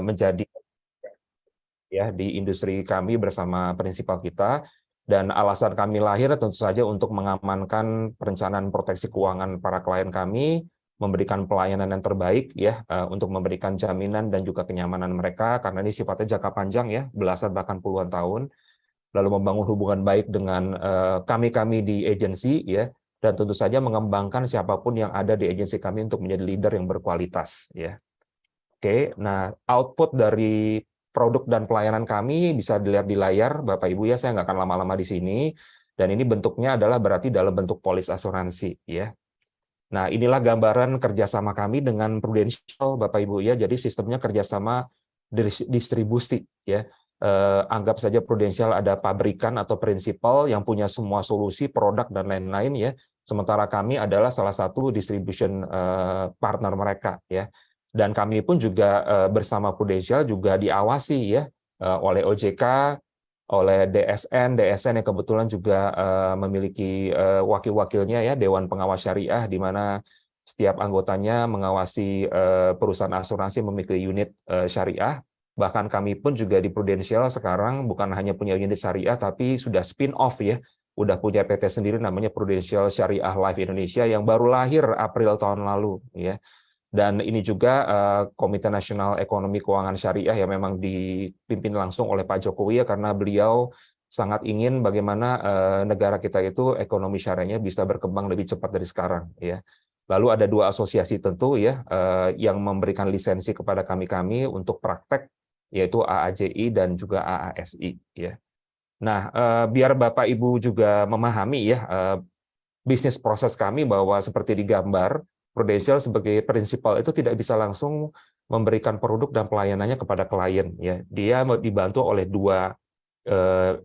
menjadi ya di industri kami bersama prinsipal kita. Dan alasan kami lahir tentu saja untuk mengamankan perencanaan proteksi keuangan para klien kami, memberikan pelayanan yang terbaik ya, untuk memberikan jaminan dan juga kenyamanan mereka, karena ini sifatnya jangka panjang ya, belasan bahkan puluhan tahun, lalu membangun hubungan baik dengan kami-kami di agensi ya, dan tentu saja mengembangkan siapapun yang ada di agensi kami untuk menjadi leader yang berkualitas ya. Oke, nah output dari produk dan pelayanan kami bisa dilihat di layar, Bapak Ibu ya, saya nggak akan lama-lama di sini. Dan ini bentuknya adalah berarti dalam bentuk polis asuransi ya. Nah, inilah gambaran kerjasama kami dengan Prudential, Bapak Ibu ya. Jadi sistemnya kerjasama distribusi ya. Anggap saja Prudential ada pabrikan atau prinsipal yang punya semua solusi, produk dan lain-lain ya. Sementara kami adalah salah satu distribution partner mereka ya. Dan kami pun juga bersama Prudential juga diawasi ya oleh OJK, oleh DSN yang kebetulan juga memiliki wakil-wakilnya ya, Dewan Pengawas Syariah, di mana setiap anggotanya mengawasi perusahaan asuransi memiliki unit syariah. Bahkan kami pun juga di Prudential sekarang bukan hanya punya unit syariah, tapi sudah spin-off ya, udah punya PT sendiri namanya Prudential Syariah Life Indonesia yang baru lahir April tahun lalu ya. Dan ini juga Komite Nasional Ekonomi Keuangan Syariah yang memang dipimpin langsung oleh Pak Jokowi ya, karena beliau sangat ingin bagaimana negara kita itu ekonomi syariahnya bisa berkembang lebih cepat dari sekarang ya. Lalu ada dua asosiasi tentu ya yang memberikan lisensi kepada kami untuk praktek, yaitu AAJI dan juga AASI ya. Nah, biar Bapak Ibu juga memahami ya bisnis proses kami, bahwa seperti digambar, Prudential sebagai prinsipal itu tidak bisa langsung memberikan produk dan pelayanannya kepada klien ya. Dia dibantu oleh dua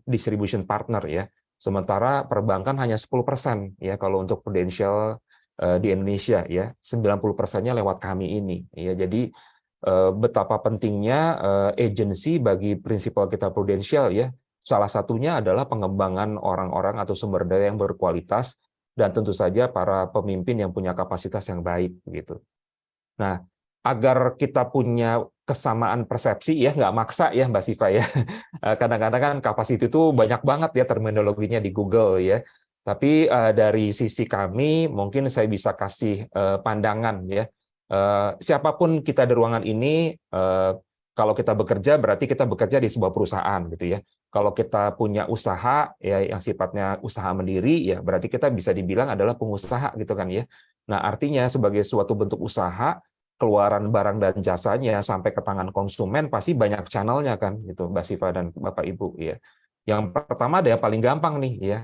distribution partner ya. Sementara perbankan hanya 10% ya kalau untuk Prudential di Indonesia ya. 90%-nya lewat kami ini ya. Jadi betapa pentingnya agensi bagi prinsipal kita Prudential ya. Salah satunya adalah pengembangan orang-orang atau sumber daya yang berkualitas, dan tentu saja para pemimpin yang punya kapasitas yang baik gitu. Nah, agar kita punya kesamaan persepsi ya, nggak maksa ya Mbak Siva ya. Kadang-kadang kan kapasiti itu banyak banget ya terminologinya di Google ya. Tapi dari sisi kami mungkin saya bisa kasih pandangan ya. Siapapun kita di ruangan ini, kalau kita bekerja berarti kita bekerja di sebuah perusahaan gitu ya. Kalau kita punya usaha ya yang sifatnya usaha mandiri ya berarti kita bisa dibilang adalah pengusaha gitu kan ya. Nah, artinya sebagai suatu bentuk usaha, keluaran barang dan jasanya sampai ke tangan konsumen pasti banyak channelnya kan gitu, Mbak Siva dan Bapak Ibu ya. Yang pertama ada yang paling gampang nih ya,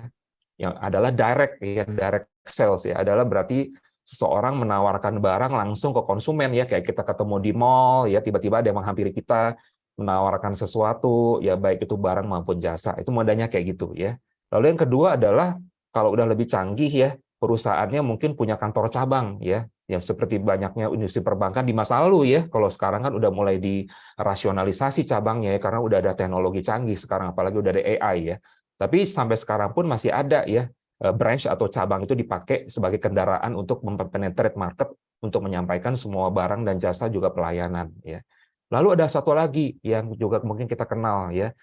yang adalah direct ya, direct sales ya, adalah berarti seseorang menawarkan barang langsung ke konsumen ya, kayak kita ketemu di mall ya, tiba-tiba ada yang menghampiri kita menawarkan sesuatu ya, baik itu barang maupun jasa, itu modalnya kayak gitu ya. Lalu yang kedua adalah kalau udah lebih canggih ya, perusahaannya mungkin punya kantor cabang ya, yang seperti banyaknya industri perbankan di masa lalu ya. Kalau sekarang kan udah mulai dirasionalisasi cabangnya ya, karena udah ada teknologi canggih sekarang, apalagi udah ada AI ya. Tapi sampai sekarang pun masih ada ya branch atau cabang itu dipakai sebagai kendaraan untuk mempenetrate market, untuk menyampaikan semua barang dan jasa juga pelayanan ya. Lalu ada satu lagi yang juga mungkin kita kenal ya,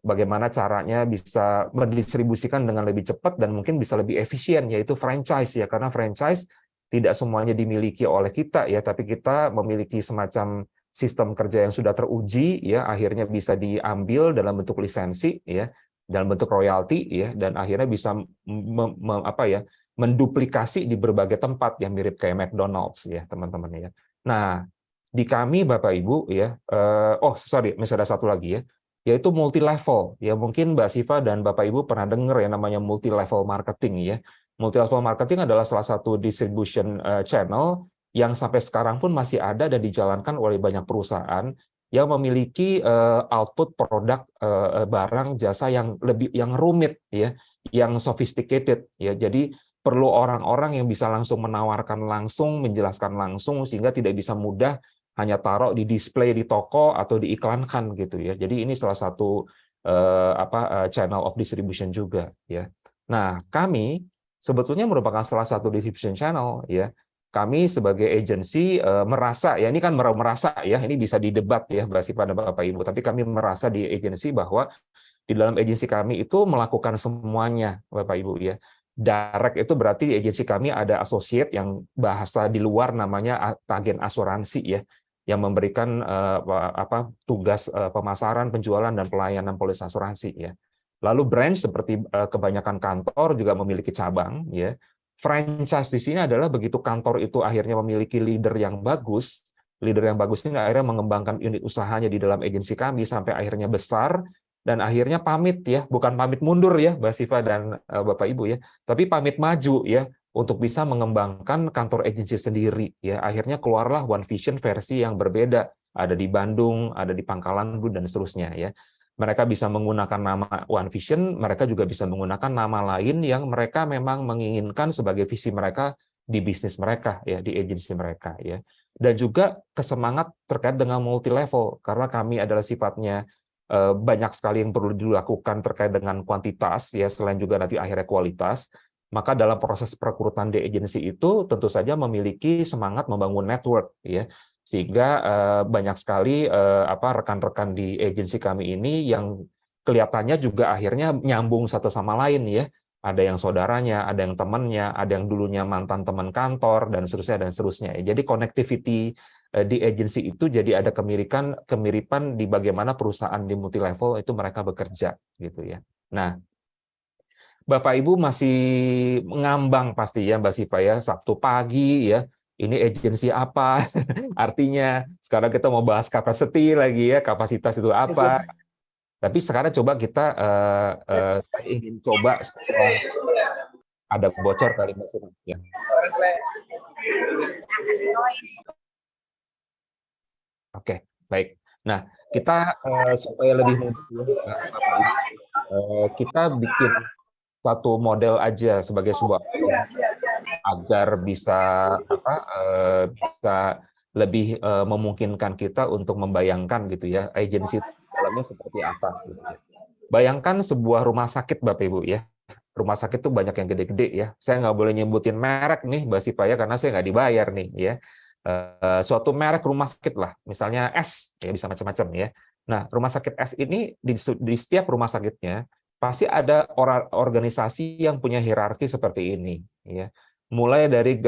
bagaimana caranya bisa mendistribusikan dengan lebih cepat dan mungkin bisa lebih efisien, yaitu franchise ya, karena franchise tidak semuanya dimiliki oleh kita ya, tapi kita memiliki semacam sistem kerja yang sudah teruji ya, akhirnya bisa diambil dalam bentuk lisensi ya, dalam bentuk royalti ya, dan akhirnya bisa menduplikasi di berbagai tempat yang mirip kayak McDonald's ya teman-teman ya. Nah, di kami Bapak Ibu ya, masih ada satu lagi ya, yaitu multi level ya. Mungkin Mbak Siva dan Bapak Ibu pernah dengar ya namanya multi level marketing ya. Multi level marketing adalah salah satu distribution channel yang sampai sekarang pun masih ada dan dijalankan oleh banyak perusahaan yang memiliki output produk barang jasa yang rumit ya, yang sophisticated ya. Jadi perlu orang-orang yang bisa langsung menawarkan langsung, menjelaskan langsung, sehingga tidak bisa mudah hanya taruh di display di toko atau diiklankan gitu ya. Jadi ini salah satu channel of distribution juga ya. Nah, kami sebetulnya merupakan salah satu distribution channel ya. kami sebagai agensi merasa, ya ini kan merasa ya, ini bisa didebat ya Mbak Siva dan Bapak Ibu, tapi kami merasa di agensi bahwa di dalam agensi kami itu melakukan semuanya Bapak Ibu ya. Direct itu berarti di agensi kami ada associate yang bahasa di luar namanya agen asuransi ya, yang memberikan tugas pemasaran, penjualan dan pelayanan polis asuransi ya. Lalu branch seperti kebanyakan kantor juga memiliki cabang ya. Franchise di sini adalah begitu kantor itu akhirnya memiliki leader yang bagus ini akhirnya mengembangkan unit usahanya di dalam agensi kami sampai akhirnya besar dan akhirnya pamit ya, bukan pamit mundur ya Mbak Siva dan Bapak Ibu ya, tapi pamit maju ya untuk bisa mengembangkan kantor agensi sendiri ya. Akhirnya keluarlah One Vision versi yang berbeda, ada di Bandung, ada di Pangkalan Bun dan seterusnya ya. Mereka bisa menggunakan nama One Vision, mereka juga bisa menggunakan nama lain yang mereka memang menginginkan sebagai visi mereka di bisnis mereka ya, di agensi mereka ya. Dan juga kesemangat terkait dengan multi level karena kami adalah sifatnya banyak sekali yang perlu dilakukan terkait dengan kuantitas ya, selain juga nanti akhirnya kualitas. Maka dalam proses perekrutan di agensi itu tentu saja memiliki semangat membangun network ya, sehingga banyak sekali rekan-rekan di agensi kami ini yang kelihatannya juga akhirnya nyambung satu sama lain ya. Ada yang saudaranya, ada yang temannya, ada yang dulunya mantan teman kantor dan seterusnya. Jadi connectivity di agensi itu jadi ada kemiripan di bagaimana perusahaan di multi level itu mereka bekerja gitu ya. Nah, Bapak Ibu masih ngambang pasti ya Mbak Siva ya, Sabtu pagi ya, ini agensi apa? Artinya sekarang kita mau bahas capacity lagi ya, kapasitas itu apa? Tapi sekarang coba kita saya ingin coba ada bocor kali Mbak Siva ya. Oke, baik. Nah, kita supaya lebih mudah kita bikin satu model aja sebagai sebuah agar bisa bisa lebih memungkinkan kita untuk membayangkan gitu ya agensi dalamnya seperti apa. Gitu. Bayangkan sebuah rumah sakit Bapak Ibu ya. Rumah sakit tuh banyak yang gede-gede ya. Saya nggak boleh nyebutin merek nih Mbak Siva ya karena saya nggak dibayar nih ya. Suatu merek rumah sakit lah, misalnya S ya, bisa macam-macam ya. Nah, rumah sakit S ini di setiap rumah sakitnya pasti ada organisasi yang punya hierarki seperti ini ya. Mulai dari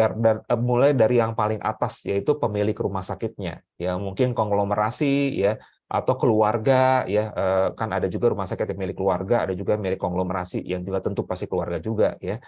yang paling atas yaitu pemilik rumah sakitnya ya, mungkin konglomerasi ya atau keluarga ya, kan ada juga rumah sakit yang milik keluarga, ada juga milik konglomerasi yang juga tentu pasti keluarga juga ya.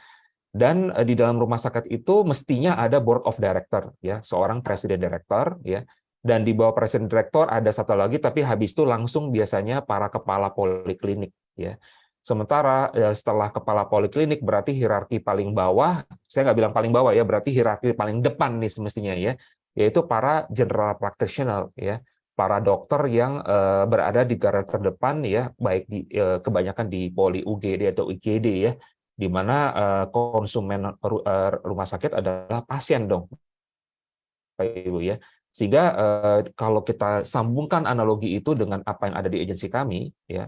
Dan di dalam rumah sakit itu mestinya ada board of director ya, seorang presiden direktur ya. Dan di bawah presiden direktur ada satu lagi, tapi habis itu langsung biasanya para kepala poliklinik ya. Sementara setelah kepala poliklinik berarti hierarki paling bawah, saya nggak bilang paling bawah ya, berarti hierarki paling depan nih semestinya ya, yaitu para general practitioner ya, para dokter yang berada di garda terdepan ya, baik di kebanyakan di poli UGD atau IGD ya, di mana konsumen rumah sakit adalah pasien dong, Pak Ibu ya. Sehingga kalau kita sambungkan analogi itu dengan apa yang ada di agensi kami, ya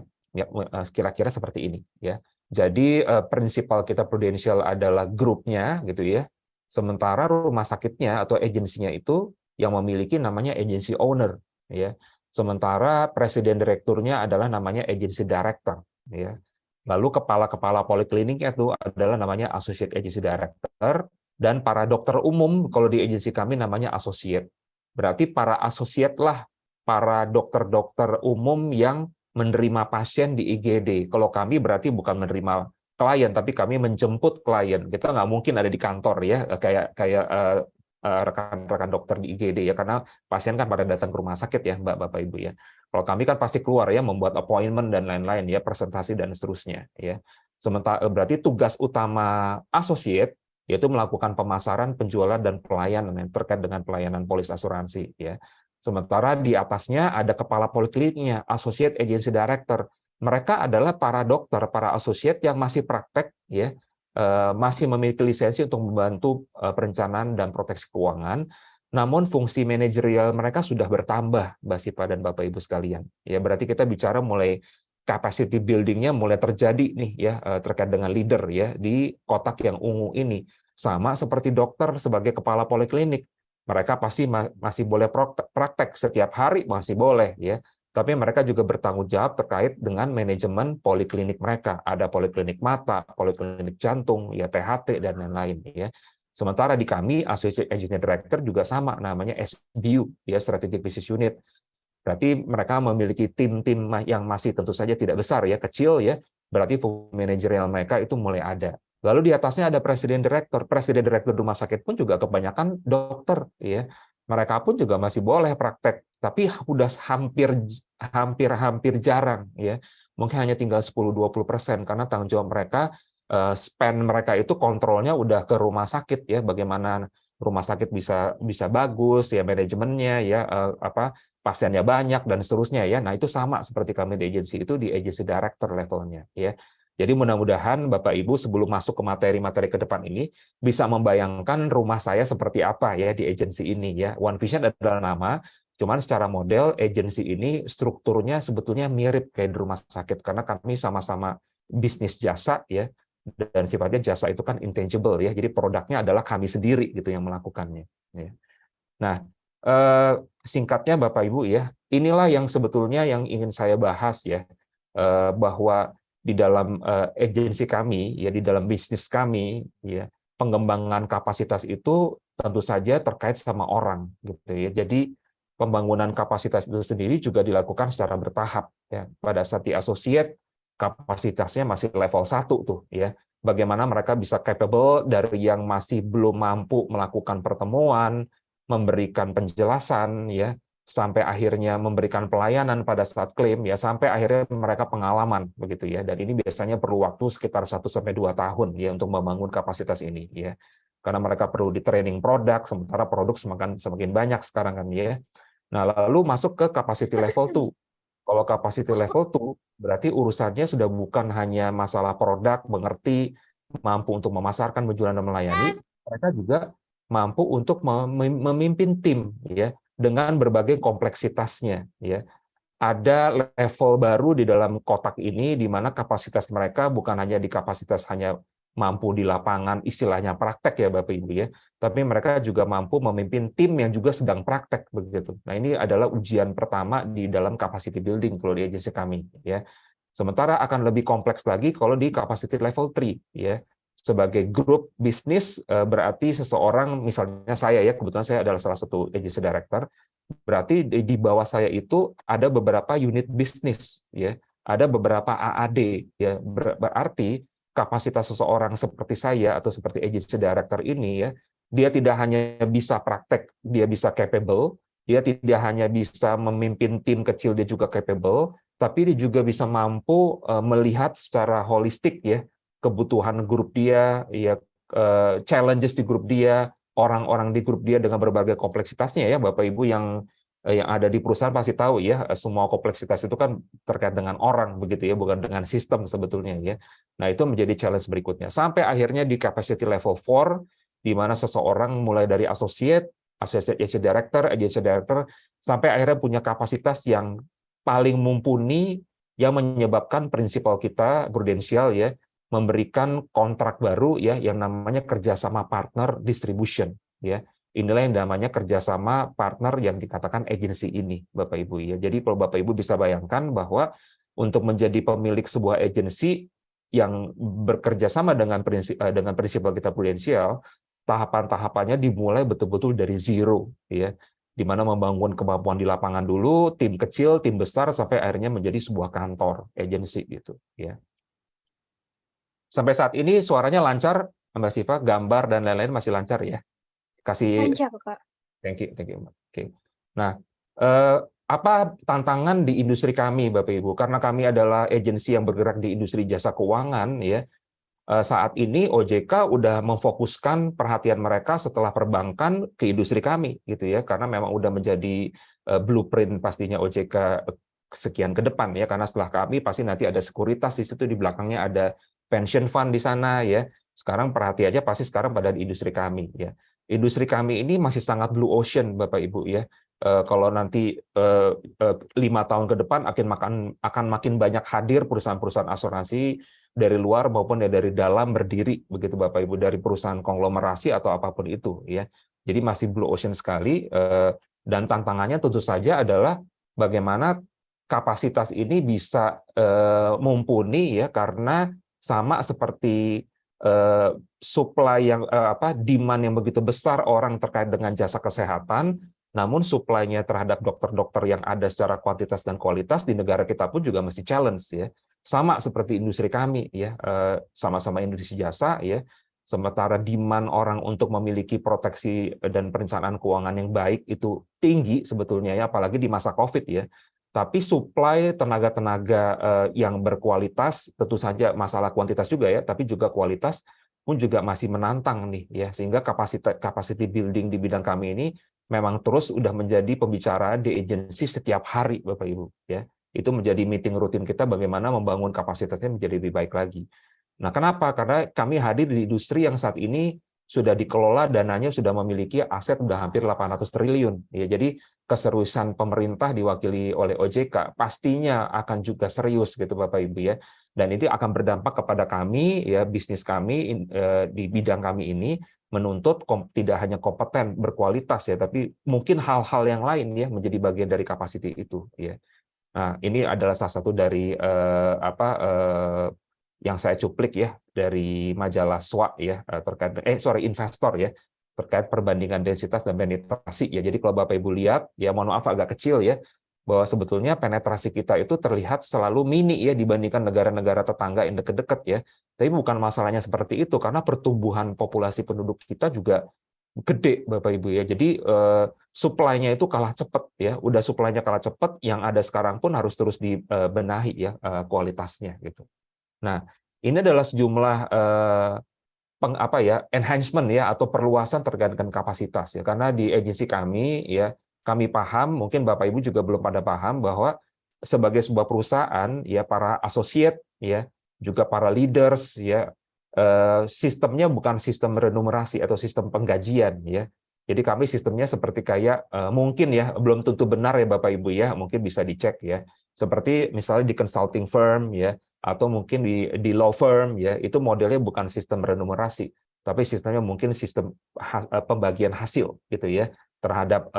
kira-kira seperti ini ya. Jadi prinsipal kita Prudential adalah grupnya gitu ya. Sementara rumah sakitnya atau agensinya itu yang memiliki namanya agency owner ya. Sementara presiden direkturnya adalah namanya agency director ya. Lalu kepala-kepala polikliniknya itu adalah namanya associate agency director, dan para dokter umum kalau di agensi kami namanya associate. Berarti para associate lah para dokter-dokter umum yang menerima pasien di IGD. Kalau kami berarti bukan menerima klien, tapi kami menjemput klien. Kita nggak mungkin ada di kantor ya, kayak rekan-rekan dokter di IGD ya, karena pasien kan pada datang ke rumah sakit ya, Bapak Ibu ya. Kalau kami kan pasti keluar ya, membuat appointment dan lain-lain ya, presentasi dan seterusnya ya. Sementara berarti tugas utama associate yaitu melakukan pemasaran, penjualan dan pelayanan yang terkait dengan pelayanan polis asuransi ya. Sementara di atasnya ada kepala polikliniknya, associate agency director. Mereka adalah para dokter, para associate yang masih praktek ya, masih memiliki lisensi untuk membantu perencanaan dan proteksi keuangan, namun fungsi manajerial mereka sudah bertambah, Mbak Sipa dan Bapak Ibu sekalian. Ya, berarti kita bicara mulai capacity building-nya mulai terjadi nih ya, terkait dengan leader ya di kotak yang ungu ini. Sama seperti dokter sebagai kepala poliklinik, mereka pasti masih boleh praktek setiap hari, masih boleh ya. Tapi mereka juga bertanggung jawab terkait dengan manajemen poliklinik mereka. Ada poliklinik mata, poliklinik jantung, ya THT dan lain-lain ya. Sementara di kami Associate Engineer Director juga sama, namanya SBU ya, Strategic Business Unit. Berarti mereka memiliki tim-tim yang masih tentu saja tidak besar ya, kecil ya. Berarti manajerial mereka itu mulai ada. Lalu di atasnya ada presiden direktur. Presiden direktur rumah sakit pun juga kebanyakan dokter ya. Mereka pun juga masih boleh praktek, tapi udah hampir jarang ya. Mungkin hanya tinggal 10-20% karena tanggung jawab mereka, spend mereka itu kontrolnya udah ke rumah sakit ya, bagaimana rumah sakit bisa bagus ya, manajemennya ya, pasiennya banyak dan seterusnya ya. Nah, itu sama seperti kami di agensi, itu di agency director levelnya ya. Jadi mudah-mudahan Bapak Ibu sebelum masuk ke materi-materi ke depan ini bisa membayangkan rumah saya seperti apa ya di agensi ini ya. One Vision adalah nama, cuman secara model agensi ini strukturnya sebetulnya mirip kayak di rumah sakit karena kami sama-sama bisnis jasa ya, dan sifatnya jasa itu kan intangible ya. Jadi produknya adalah kami sendiri gitu yang melakukannya ya. Nah, singkatnya Bapak Ibu ya, inilah yang sebetulnya yang ingin saya bahas ya, bahwa di dalam agensi kami ya, di dalam bisnis kami ya, pengembangan kapasitas itu tentu saja terkait sama orang gitu ya. Jadi pembangunan kapasitas itu sendiri juga dilakukan secara bertahap ya. Pada saat di associate kapasitasnya masih level 1 tuh ya. Bagaimana mereka bisa capable dari yang masih belum mampu melakukan pertemuan, memberikan penjelasan ya, sampai akhirnya memberikan pelayanan pada saat klaim ya, sampai akhirnya mereka pengalaman begitu ya. Dan ini biasanya perlu waktu sekitar 1-2 tahun ya untuk membangun kapasitas ini ya. Karena mereka perlu di training produk, sementara produk semakin banyak sekarang kan ya. Nah, lalu masuk ke capacity level 2. Kalau capacity level 2 berarti urusannya sudah bukan hanya masalah produk, mengerti, mampu untuk memasarkan, menjual dan melayani, mereka juga mampu untuk memimpin tim ya, dengan berbagai kompleksitasnya ya. Ada level baru di dalam kotak ini di mana kapasitas mereka bukan hanya di kapasitas hanya mampu di lapangan istilahnya praktek ya Bapak Ibu ya, tapi mereka juga mampu memimpin tim yang juga sedang praktek begitu. Nah, ini adalah ujian pertama di dalam capacity building kalau di agensi kami ya. Sementara akan lebih kompleks lagi kalau di capacity level 3 ya. Sebagai grup bisnis berarti seseorang, misalnya saya ya, kebetulan saya adalah salah satu agency director, berarti di bawah saya itu ada beberapa unit bisnis ya, ada beberapa AAD ya. Berarti kapasitas seseorang seperti saya atau seperti agency director ini ya, dia tidak hanya bisa praktek, dia bisa capable, dia tidak hanya bisa memimpin tim kecil, dia juga capable, tapi dia juga bisa mampu melihat secara holistik ya, kebutuhan grup dia, ya challenges di grup dia, orang-orang di grup dia dengan berbagai kompleksitasnya ya, Bapak Ibu yang ada di perusahaan pasti tahu ya, semua kompleksitas itu kan terkait dengan orang begitu ya, bukan dengan sistem sebetulnya ya. Nah, itu menjadi challenge berikutnya. Sampai akhirnya di capacity level 4 di mana seseorang mulai dari associate agency director sampai akhirnya punya kapasitas yang paling mumpuni yang menyebabkan prinsipal kita prudensial ya, memberikan kontrak baru ya yang namanya kerjasama partner distribution ya. Inilah yang namanya kerjasama partner yang dikatakan agensi ini Bapak Ibu ya. Jadi kalau Bapak Ibu bisa bayangkan bahwa untuk menjadi pemilik sebuah agensi yang bekerja sama dengan prinsipal kita prudensial, tahapan-tahapannya dimulai betul-betul dari zero ya, di mana membangun kemampuan di lapangan dulu, tim kecil, tim besar sampai akhirnya menjadi sebuah kantor agensi gitu ya. Sampai saat ini suaranya lancar, Mbak Siva, gambar dan lain-lain masih lancar ya? Kasih Lancar, Kak. thank you, Mbak. Oke. Nah, apa tantangan di industri kami, Bapak Ibu? Karena kami adalah agensi yang bergerak di industri jasa keuangan, ya. Saat ini OJK udah memfokuskan perhatian mereka setelah perbankan ke industri kami, gitu ya. Karena memang udah menjadi blueprint pastinya OJK sekian ke depan, ya. Karena setelah kami pasti nanti ada sekuritas di situ, di belakangnya ada pension fund di sana, ya. Sekarang perhatiannya pasti sekarang pada di industri kami, ya. Industri kami ini masih sangat blue ocean, Bapak Ibu ya. Kalau nanti 5 tahun ke depan akan makin banyak hadir perusahaan-perusahaan asuransi, dari luar maupun ya dari dalam berdiri begitu Bapak Ibu, dari perusahaan konglomerasi atau apapun itu ya. Jadi masih blue ocean sekali, dan tantangannya tentu saja adalah bagaimana kapasitas ini bisa mumpuni ya, karena sama seperti supply yang demand yang begitu besar orang terkait dengan jasa kesehatan, namun supply-nya terhadap dokter-dokter yang ada secara kuantitas dan kualitas di negara kita pun juga masih challenge ya. Sama seperti industri kami ya, sama-sama industri jasa ya. Sementara demand orang untuk memiliki proteksi dan perencanaan keuangan yang baik itu tinggi sebetulnya ya, apalagi di masa Covid ya. Tapi supply tenaga-tenaga yang berkualitas, tentu saja masalah kuantitas juga ya, tapi juga kualitas pun juga masih menantang nih ya, sehingga capacity building di bidang kami ini memang terus udah menjadi pembicaraan di agensi setiap hari Bapak Ibu ya. Itu menjadi meeting rutin kita bagaimana membangun kapasitasnya menjadi lebih baik lagi. Nah, kenapa? Karena kami hadir di industri yang saat ini sudah dikelola, dananya sudah memiliki aset sudah hampir 800 triliun. Ya, jadi keseriusan pemerintah diwakili oleh OJK pastinya akan juga serius gitu Bapak Ibu ya. Dan itu akan berdampak kepada kami ya, bisnis kami di bidang kami ini menuntut tidak hanya kompeten berkualitas ya, tapi mungkin hal-hal yang lain ya menjadi bagian dari kapasiti itu ya. Nah, ini adalah salah satu dari yang saya cuplik ya dari majalah SWA ya terkait investor ya terkait perbandingan densitas dan penetrasi ya. Jadi kalau Bapak Ibu lihat ya, mohon maaf agak kecil ya, bahwa sebetulnya penetrasi kita itu terlihat selalu mini ya dibandingkan negara-negara tetangga yang dekat-dekat ya. Tapi bukan masalahnya seperti itu, karena pertumbuhan populasi penduduk kita juga gede Bapak Ibu ya. Jadi supply-nya itu kalah cepat ya. Udah supply-nya kalah cepat, yang ada sekarang pun harus terus dibenahi ya kualitasnya gitu. Nah, ini adalah sejumlah enhancement ya atau perluasan terkait dengan kapasitas ya. Karena di agensi kami ya, kami paham, mungkin Bapak Ibu juga belum pada paham bahwa sebagai sebuah perusahaan ya, para associate ya, juga para leaders ya, sistemnya bukan sistem remunerasi atau sistem penggajian ya. Jadi kami sistemnya seperti kayak mungkin ya, belum tentu benar ya Bapak Ibu ya, mungkin bisa dicek ya. Seperti misalnya di consulting firm ya, atau mungkin di law firm ya, itu modelnya bukan sistem remunerasi, tapi sistemnya mungkin sistem pembagian hasil gitu ya, terhadap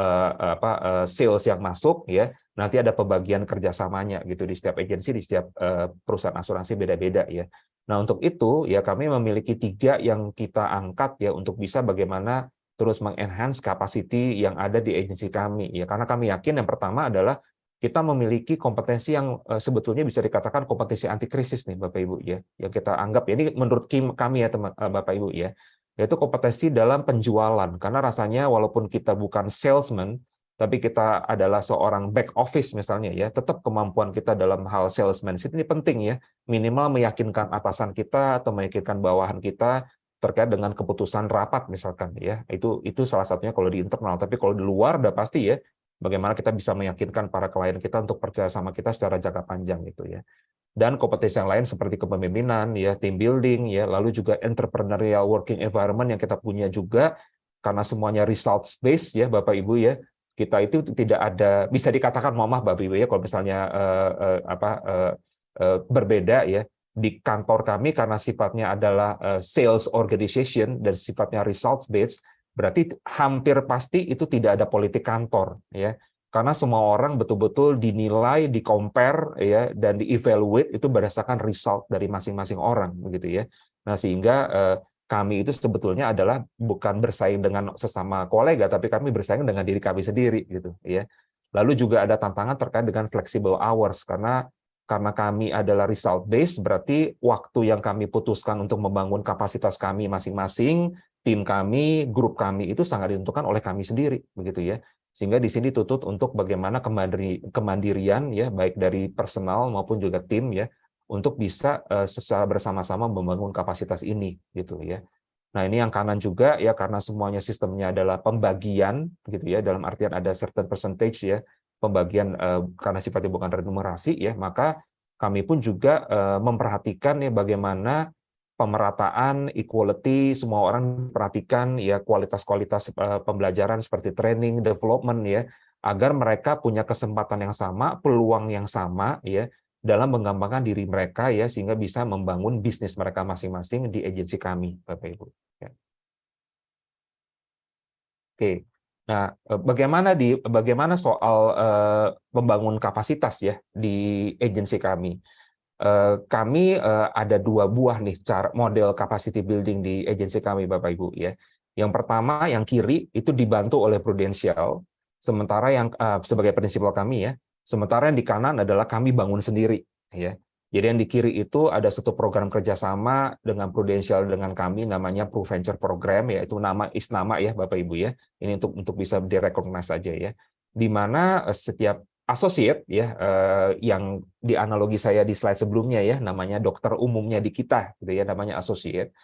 sales yang masuk ya. Nanti ada pembagian kerjasamanya gitu di setiap agensi, di setiap perusahaan asuransi beda-beda ya. Nah, untuk itu ya kami memiliki 3 yang kita angkat ya untuk bisa bagaimana terus mengenhance capacity yang ada di agensi kami ya. Karena kami yakin yang pertama adalah kita memiliki kompetensi yang sebetulnya bisa dikatakan kompetensi anti krisis nih Bapak Ibu ya. Yang kita anggap ya, ini menurut kami ya Bapak Ibu ya, yaitu kompetensi dalam penjualan. Karena rasanya walaupun kita bukan salesman, tapi kita adalah seorang back office misalnya ya, tetap kemampuan kita dalam hal salesmanship ini penting ya, minimal meyakinkan atasan kita atau meyakinkan bawahan kita terkait dengan keputusan rapat misalkan ya. Itu salah satunya kalau di internal, tapi kalau di luar udah pasti ya, bagaimana kita bisa meyakinkan para klien kita untuk percaya sama kita secara jangka panjang gitu ya. Dan kompetensi yang lain seperti kepemimpinan ya, team building ya, lalu juga entrepreneurial working environment yang kita punya juga, karena semuanya results based ya Bapak Ibu ya. Kita itu tidak ada, bisa dikatakan mohon maaf Bapak Ibu ya, kalau misalnya berbeda ya, di kantor kami karena sifatnya adalah sales organization dan sifatnya results based, berarti hampir pasti itu tidak ada politik kantor ya. Karena semua orang betul-betul dinilai, di-compare ya, dan di-evaluate itu berdasarkan result dari masing-masing orang begitu ya. Nah, sehingga kami itu sebetulnya adalah bukan bersaing dengan sesama kolega, tapi kami bersaing dengan diri kami sendiri gitu ya. Lalu juga ada tantangan terkait dengan flexible hours, karena kami adalah result based, berarti waktu yang kami putuskan untuk membangun kapasitas kami masing-masing, tim kami, grup kami itu sangat ditentukan oleh kami sendiri begitu ya. Sehingga di sini tutut untuk bagaimana kemandirian ya, baik dari personal maupun juga tim ya, untuk bisa secara bersama-sama membangun kapasitas ini gitu ya. Nah, ini yang kanan juga ya, karena semuanya sistemnya adalah pembagian gitu ya, dalam artian ada certain percentage ya, pembagian karena sifatnya bukan remunerasi ya, maka kami pun juga memperhatikan ya bagaimana pemerataan, equality, semua orang perhatikan ya kualitas-kualitas pembelajaran seperti training, development ya, agar mereka punya kesempatan yang sama, peluang yang sama ya, dalam mengembangkan diri mereka ya sehingga bisa membangun bisnis mereka masing-masing di agensi kami, Bapak Ibu. Ya. Oke. Nah, bagaimana soal membangun kapasitas ya di agensi kami? Kami ada 2 buah nih cara model capacity building di agensi kami, Bapak Ibu ya. Yang pertama yang kiri itu dibantu oleh Prudential, sementara yang sebagai prinsipal kami ya, sementara yang di kanan adalah kami bangun sendiri ya. Jadi yang di kiri itu ada satu program kerjasama dengan Prudential dengan kami namanya PruVenture Program, yaitu nama ya Bapak Ibu ya. Ini untuk bisa direcognize saja ya. Di mana setiap associate ya yang di analogi saya di slide sebelumnya ya namanya dokter umumnya di kita gitu ya namanya associate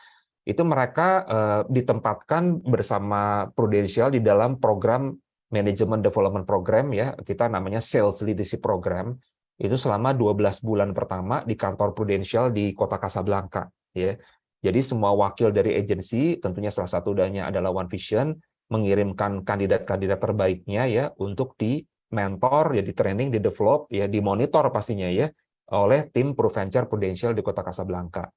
itu mereka ditempatkan bersama Prudential di dalam program Management Development Program ya kita namanya Sales Leadership Program itu selama 12 bulan pertama di kantor Prudential di Kota Casablanca ya. Jadi semua wakil dari agensi tentunya salah satunya adalah One Vision mengirimkan kandidat-kandidat terbaiknya ya untuk di mentor, ya di training, di develop, ya dimonitor pastinya ya oleh tim PruVenture Prudential di Kota Casablanca.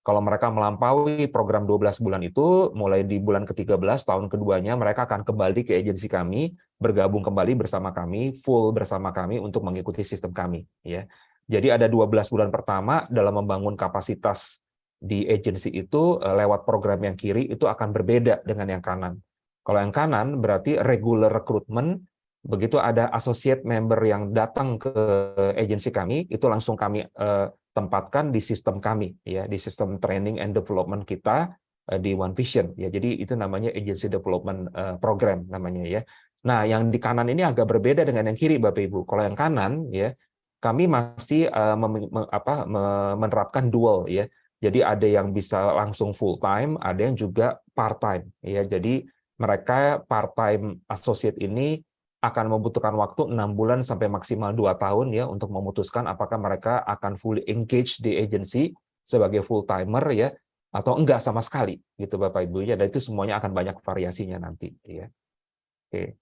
Kalau mereka melampaui program 12 bulan itu, mulai di bulan ke-13 tahun keduanya mereka akan kembali ke agensi kami, bergabung kembali bersama kami, full bersama kami untuk mengikuti sistem kami ya. Jadi ada 12 bulan pertama dalam membangun kapasitas di agensi itu lewat program yang kiri itu akan berbeda dengan yang kanan. Kalau yang kanan berarti regular recruitment. Begitu ada associate member yang datang ke agensi kami, itu langsung kami tempatkan di sistem kami, ya di sistem training and development kita di One Vision. Ya, jadi itu namanya agency development program namanya ya. Nah, yang di kanan ini agak berbeda dengan yang kiri, Bapak Ibu. Kalau yang kanan, ya kami masih menerapkan dual, ya. Jadi ada yang bisa langsung full time, ada yang juga part time, ya. Jadi mereka part time associate ini akan membutuhkan waktu 6 bulan sampai maksimal 2 tahun ya untuk memutuskan apakah mereka akan fully engage di agency sebagai full timer ya atau enggak sama sekali gitu Bapak Ibu ya, dan itu semuanya akan banyak variasinya nanti ya. Oke.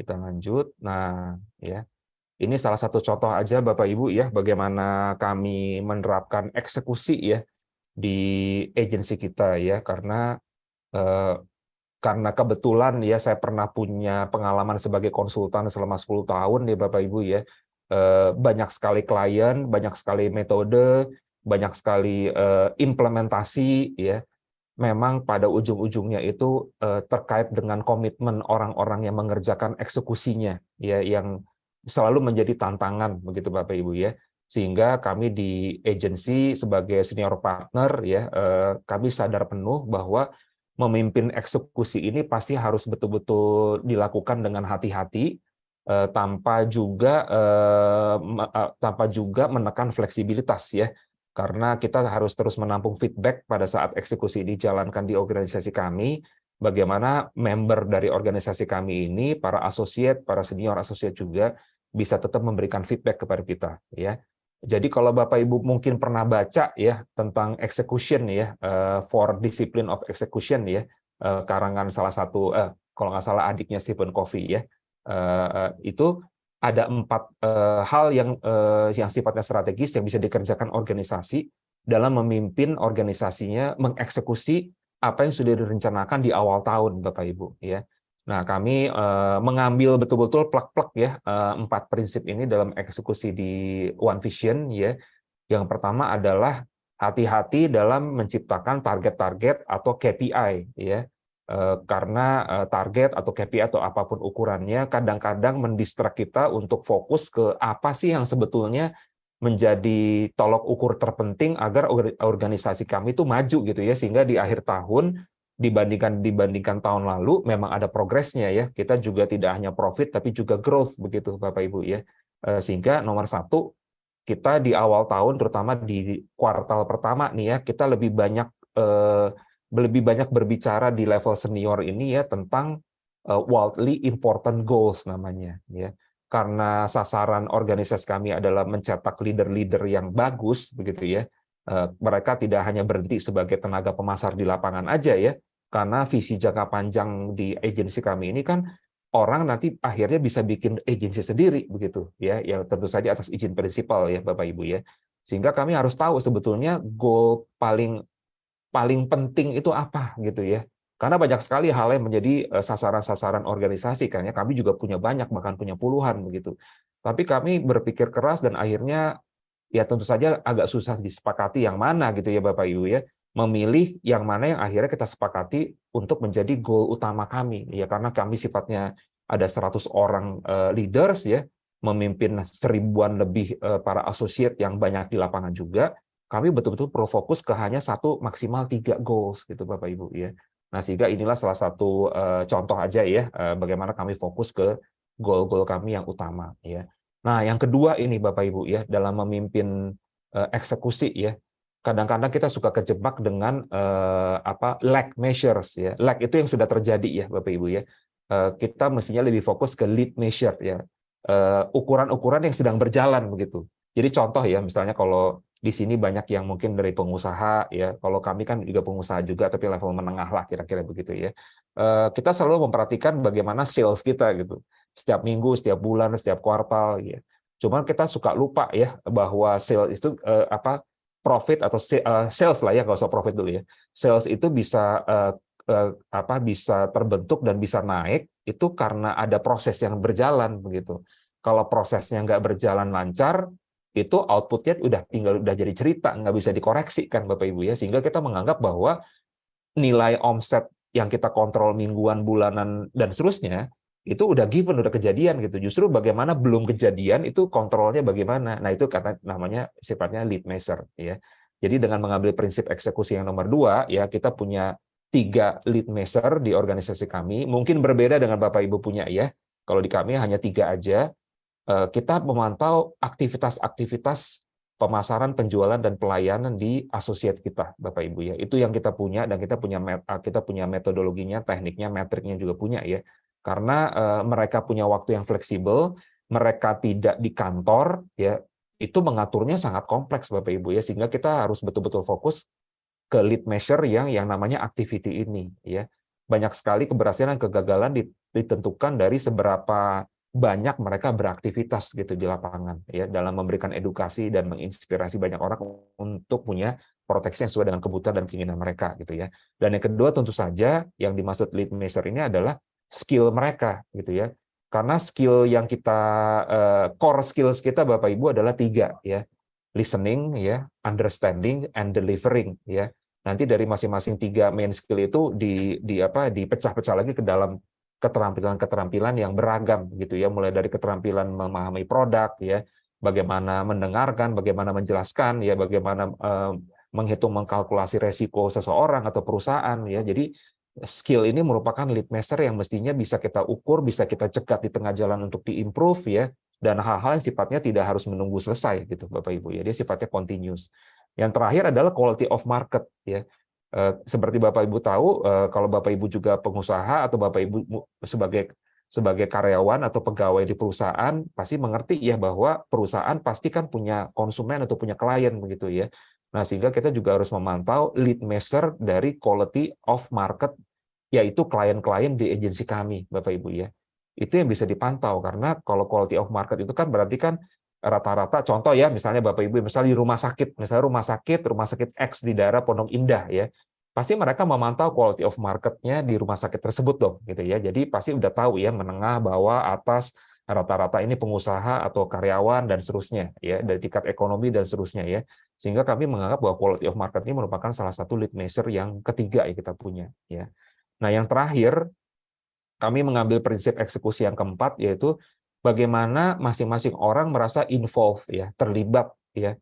Kita lanjut. Nah, ya. Ini salah satu contoh aja Bapak Ibu ya bagaimana kami menerapkan eksekusi ya di agensi kita ya eh, karena kebetulan ya saya pernah punya pengalaman sebagai konsultan selama 10 tahun ya Bapak Ibu ya. Banyak sekali klien, banyak sekali metode, banyak sekali implementasi ya. Memang pada ujung-ujungnya itu terkait dengan komitmen orang-orang yang mengerjakan eksekusinya ya yang selalu menjadi tantangan begitu Bapak Ibu ya. Sehingga kami di agensi sebagai senior partner ya kami sadar penuh bahwa memimpin eksekusi ini pasti harus betul-betul dilakukan dengan hati-hati tanpa juga menekan fleksibilitas ya, karena kita harus terus menampung feedback pada saat eksekusi dijalankan di organisasi kami. Bagaimana member dari organisasi kami ini, para associate, para senior associate juga bisa tetap memberikan feedback kepada kita ya. Jadi kalau Bapak Ibu mungkin pernah baca ya tentang execution ya, For Discipline of Execution ya, karangan salah satu kalau nggak salah adiknya Stephen Covey ya, itu ada 4 hal yang sifatnya strategis yang bisa dikerjakan organisasi dalam memimpin organisasinya mengeksekusi apa yang sudah direncanakan di awal tahun Bapak Ibu ya. Nah, kami mengambil betul-betul plek-plek ya 4 prinsip ini dalam eksekusi di One Vision ya. Yang pertama adalah hati-hati dalam menciptakan target-target atau KPI ya. Karena target atau KPI atau apapun ukurannya kadang-kadang mendistrak kita untuk fokus ke apa sih yang sebetulnya menjadi tolok ukur terpenting agar organisasi kami itu maju gitu ya, sehingga di akhir tahun dibandingkan tahun lalu memang ada progresnya ya. Kita juga tidak hanya profit tapi juga growth begitu Bapak Ibu ya. Sehingga nomor 1 kita di awal tahun terutama di kuartal pertama nih ya, kita lebih banyak berbicara di level senior ini ya tentang wildly important goals namanya ya. Karena sasaran organisasi kami adalah mencetak leader-leader yang bagus begitu ya. Mereka tidak hanya berhenti sebagai tenaga pemasar di lapangan aja ya, karena visi jangka panjang di agensi kami ini kan orang nanti akhirnya bisa bikin agensi sendiri begitu ya, yang tentu saja atas izin prinsipal ya Bapak Ibu ya. Sehingga kami harus tahu sebetulnya goal paling paling penting itu apa gitu ya. Karena banyak sekali hal yang menjadi sasaran-sasaran organisasi kan ya. Kami juga punya banyak, bahkan punya puluhan begitu. Tapi kami berpikir keras dan akhirnya ya tentu saja agak susah disepakati yang mana gitu ya Bapak Ibu ya. Memilih yang mana yang akhirnya kita sepakati untuk menjadi goal utama kami ya, karena kami sifatnya ada 100 orang leaders ya, memimpin seribuan lebih para associate yang banyak di lapangan juga. Kami betul-betul fokus ke hanya satu maksimal 3 goals gitu Bapak Ibu ya. Nah, sehingga inilah salah satu contoh aja ya bagaimana kami fokus ke goal-goal kami yang utama ya. Nah, yang kedua ini Bapak Ibu ya, dalam memimpin eksekusi ya, kadang-kadang kita suka kejebak dengan lag measures ya. Lag itu yang sudah terjadi ya Bapak Ibu ya. Kita mestinya lebih fokus ke lead measure ya. Ukuran-ukuran yang sedang berjalan begitu. Jadi contoh ya, misalnya kalau di sini banyak yang mungkin dari pengusaha ya. Kalau kami kan juga pengusaha juga, tapi level menengah lah kira-kira begitu ya. Kita selalu memperhatikan bagaimana sales kita gitu. Setiap minggu, setiap bulan, setiap kuartal ya. Cuman kita suka lupa ya bahwa sales itu profit atau sales lah ya, nggak usah profit dulu ya. Sales itu bisa bisa terbentuk dan bisa naik itu karena ada proses yang berjalan begitu. Kalau prosesnya nggak berjalan lancar, itu outputnya udah jadi cerita, nggak bisa dikoreksi kan Bapak Ibu ya, sehingga kita menganggap bahwa nilai omset yang kita kontrol mingguan, bulanan dan seterusnya itu udah given, udah kejadian gitu. Justru bagaimana belum kejadian itu kontrolnya bagaimana. Nah, itu kata namanya sifatnya lead measure ya. Jadi dengan mengambil prinsip eksekusi yang nomor 2 ya, kita punya 3 lead measure di organisasi kami. Mungkin berbeda dengan Bapak Ibu punya ya. Kalau di kami hanya 3 aja. Kita memantau aktivitas-aktivitas pemasaran, penjualan dan pelayanan di asosiat kita, Bapak Ibu ya. Itu yang kita punya, dan kita punya metodologinya, tekniknya, metriknya juga punya ya. Karena mereka punya waktu yang fleksibel, mereka tidak di kantor ya. Itu mengaturnya sangat kompleks Bapak Ibu ya, sehingga kita harus betul-betul fokus ke lead measure yang namanya activity ini ya. Banyak sekali keberhasilan kegagalan ditentukan dari seberapa banyak mereka beraktivitas gitu di lapangan ya, dalam memberikan edukasi dan menginspirasi banyak orang untuk punya proteksi yang sesuai dengan kebutuhan dan keinginan mereka gitu ya. Dan yang kedua tentu saja yang dimaksud lead measure ini adalah skill mereka gitu ya. Karena skill yang kita core skills kita Bapak Ibu adalah 3 ya. Listening ya, understanding and delivering ya. Nanti dari masing-masing 3 main skill itu dipecah-pecah lagi ke dalam keterampilan-keterampilan yang beragam gitu ya, mulai dari keterampilan memahami produk ya, bagaimana mendengarkan, bagaimana menjelaskan ya, bagaimana menghitung mengkalkulasi resiko seseorang atau perusahaan ya. Jadi skill ini merupakan lead measure yang mestinya bisa kita ukur, bisa kita cegat di tengah jalan untuk diimprove ya, dan hal-hal yang sifatnya tidak harus menunggu selesai gitu Bapak Ibu ya. Dia sifatnya continuous. Yang terakhir adalah quality of market ya. Seperti Bapak Ibu tahu, kalau Bapak Ibu juga pengusaha atau Bapak Ibu sebagai karyawan atau pegawai di perusahaan pasti mengerti ya bahwa perusahaan pasti kan punya konsumen atau punya klien begitu ya. Nah, sehingga kita juga harus memantau lead measure dari quality of market, yaitu klien-klien di agensi kami Bapak Ibu ya. Itu yang bisa dipantau, karena kalau quality of market itu kan berarti kan rata-rata, contoh ya, misalnya Bapak Ibu, misalnya di rumah sakit, misalnya rumah sakit X di daerah Pondok Indah ya, pasti mereka memantau quality of market-nya di rumah sakit tersebut dong, gitu ya. Jadi pasti udah tahu ya, menengah, bawah, atas, rata-rata ini pengusaha atau karyawan dan seterusnya ya, dari tingkat ekonomi dan seterusnya ya. Sehingga kami menganggap bahwa quality of market ini merupakan salah satu lead measure yang ketiga yang kita punya ya. Nah, yang terakhir, kami mengambil prinsip eksekusi yang keempat, yaitu bagaimana masing-masing orang merasa involved ya, terlibat ya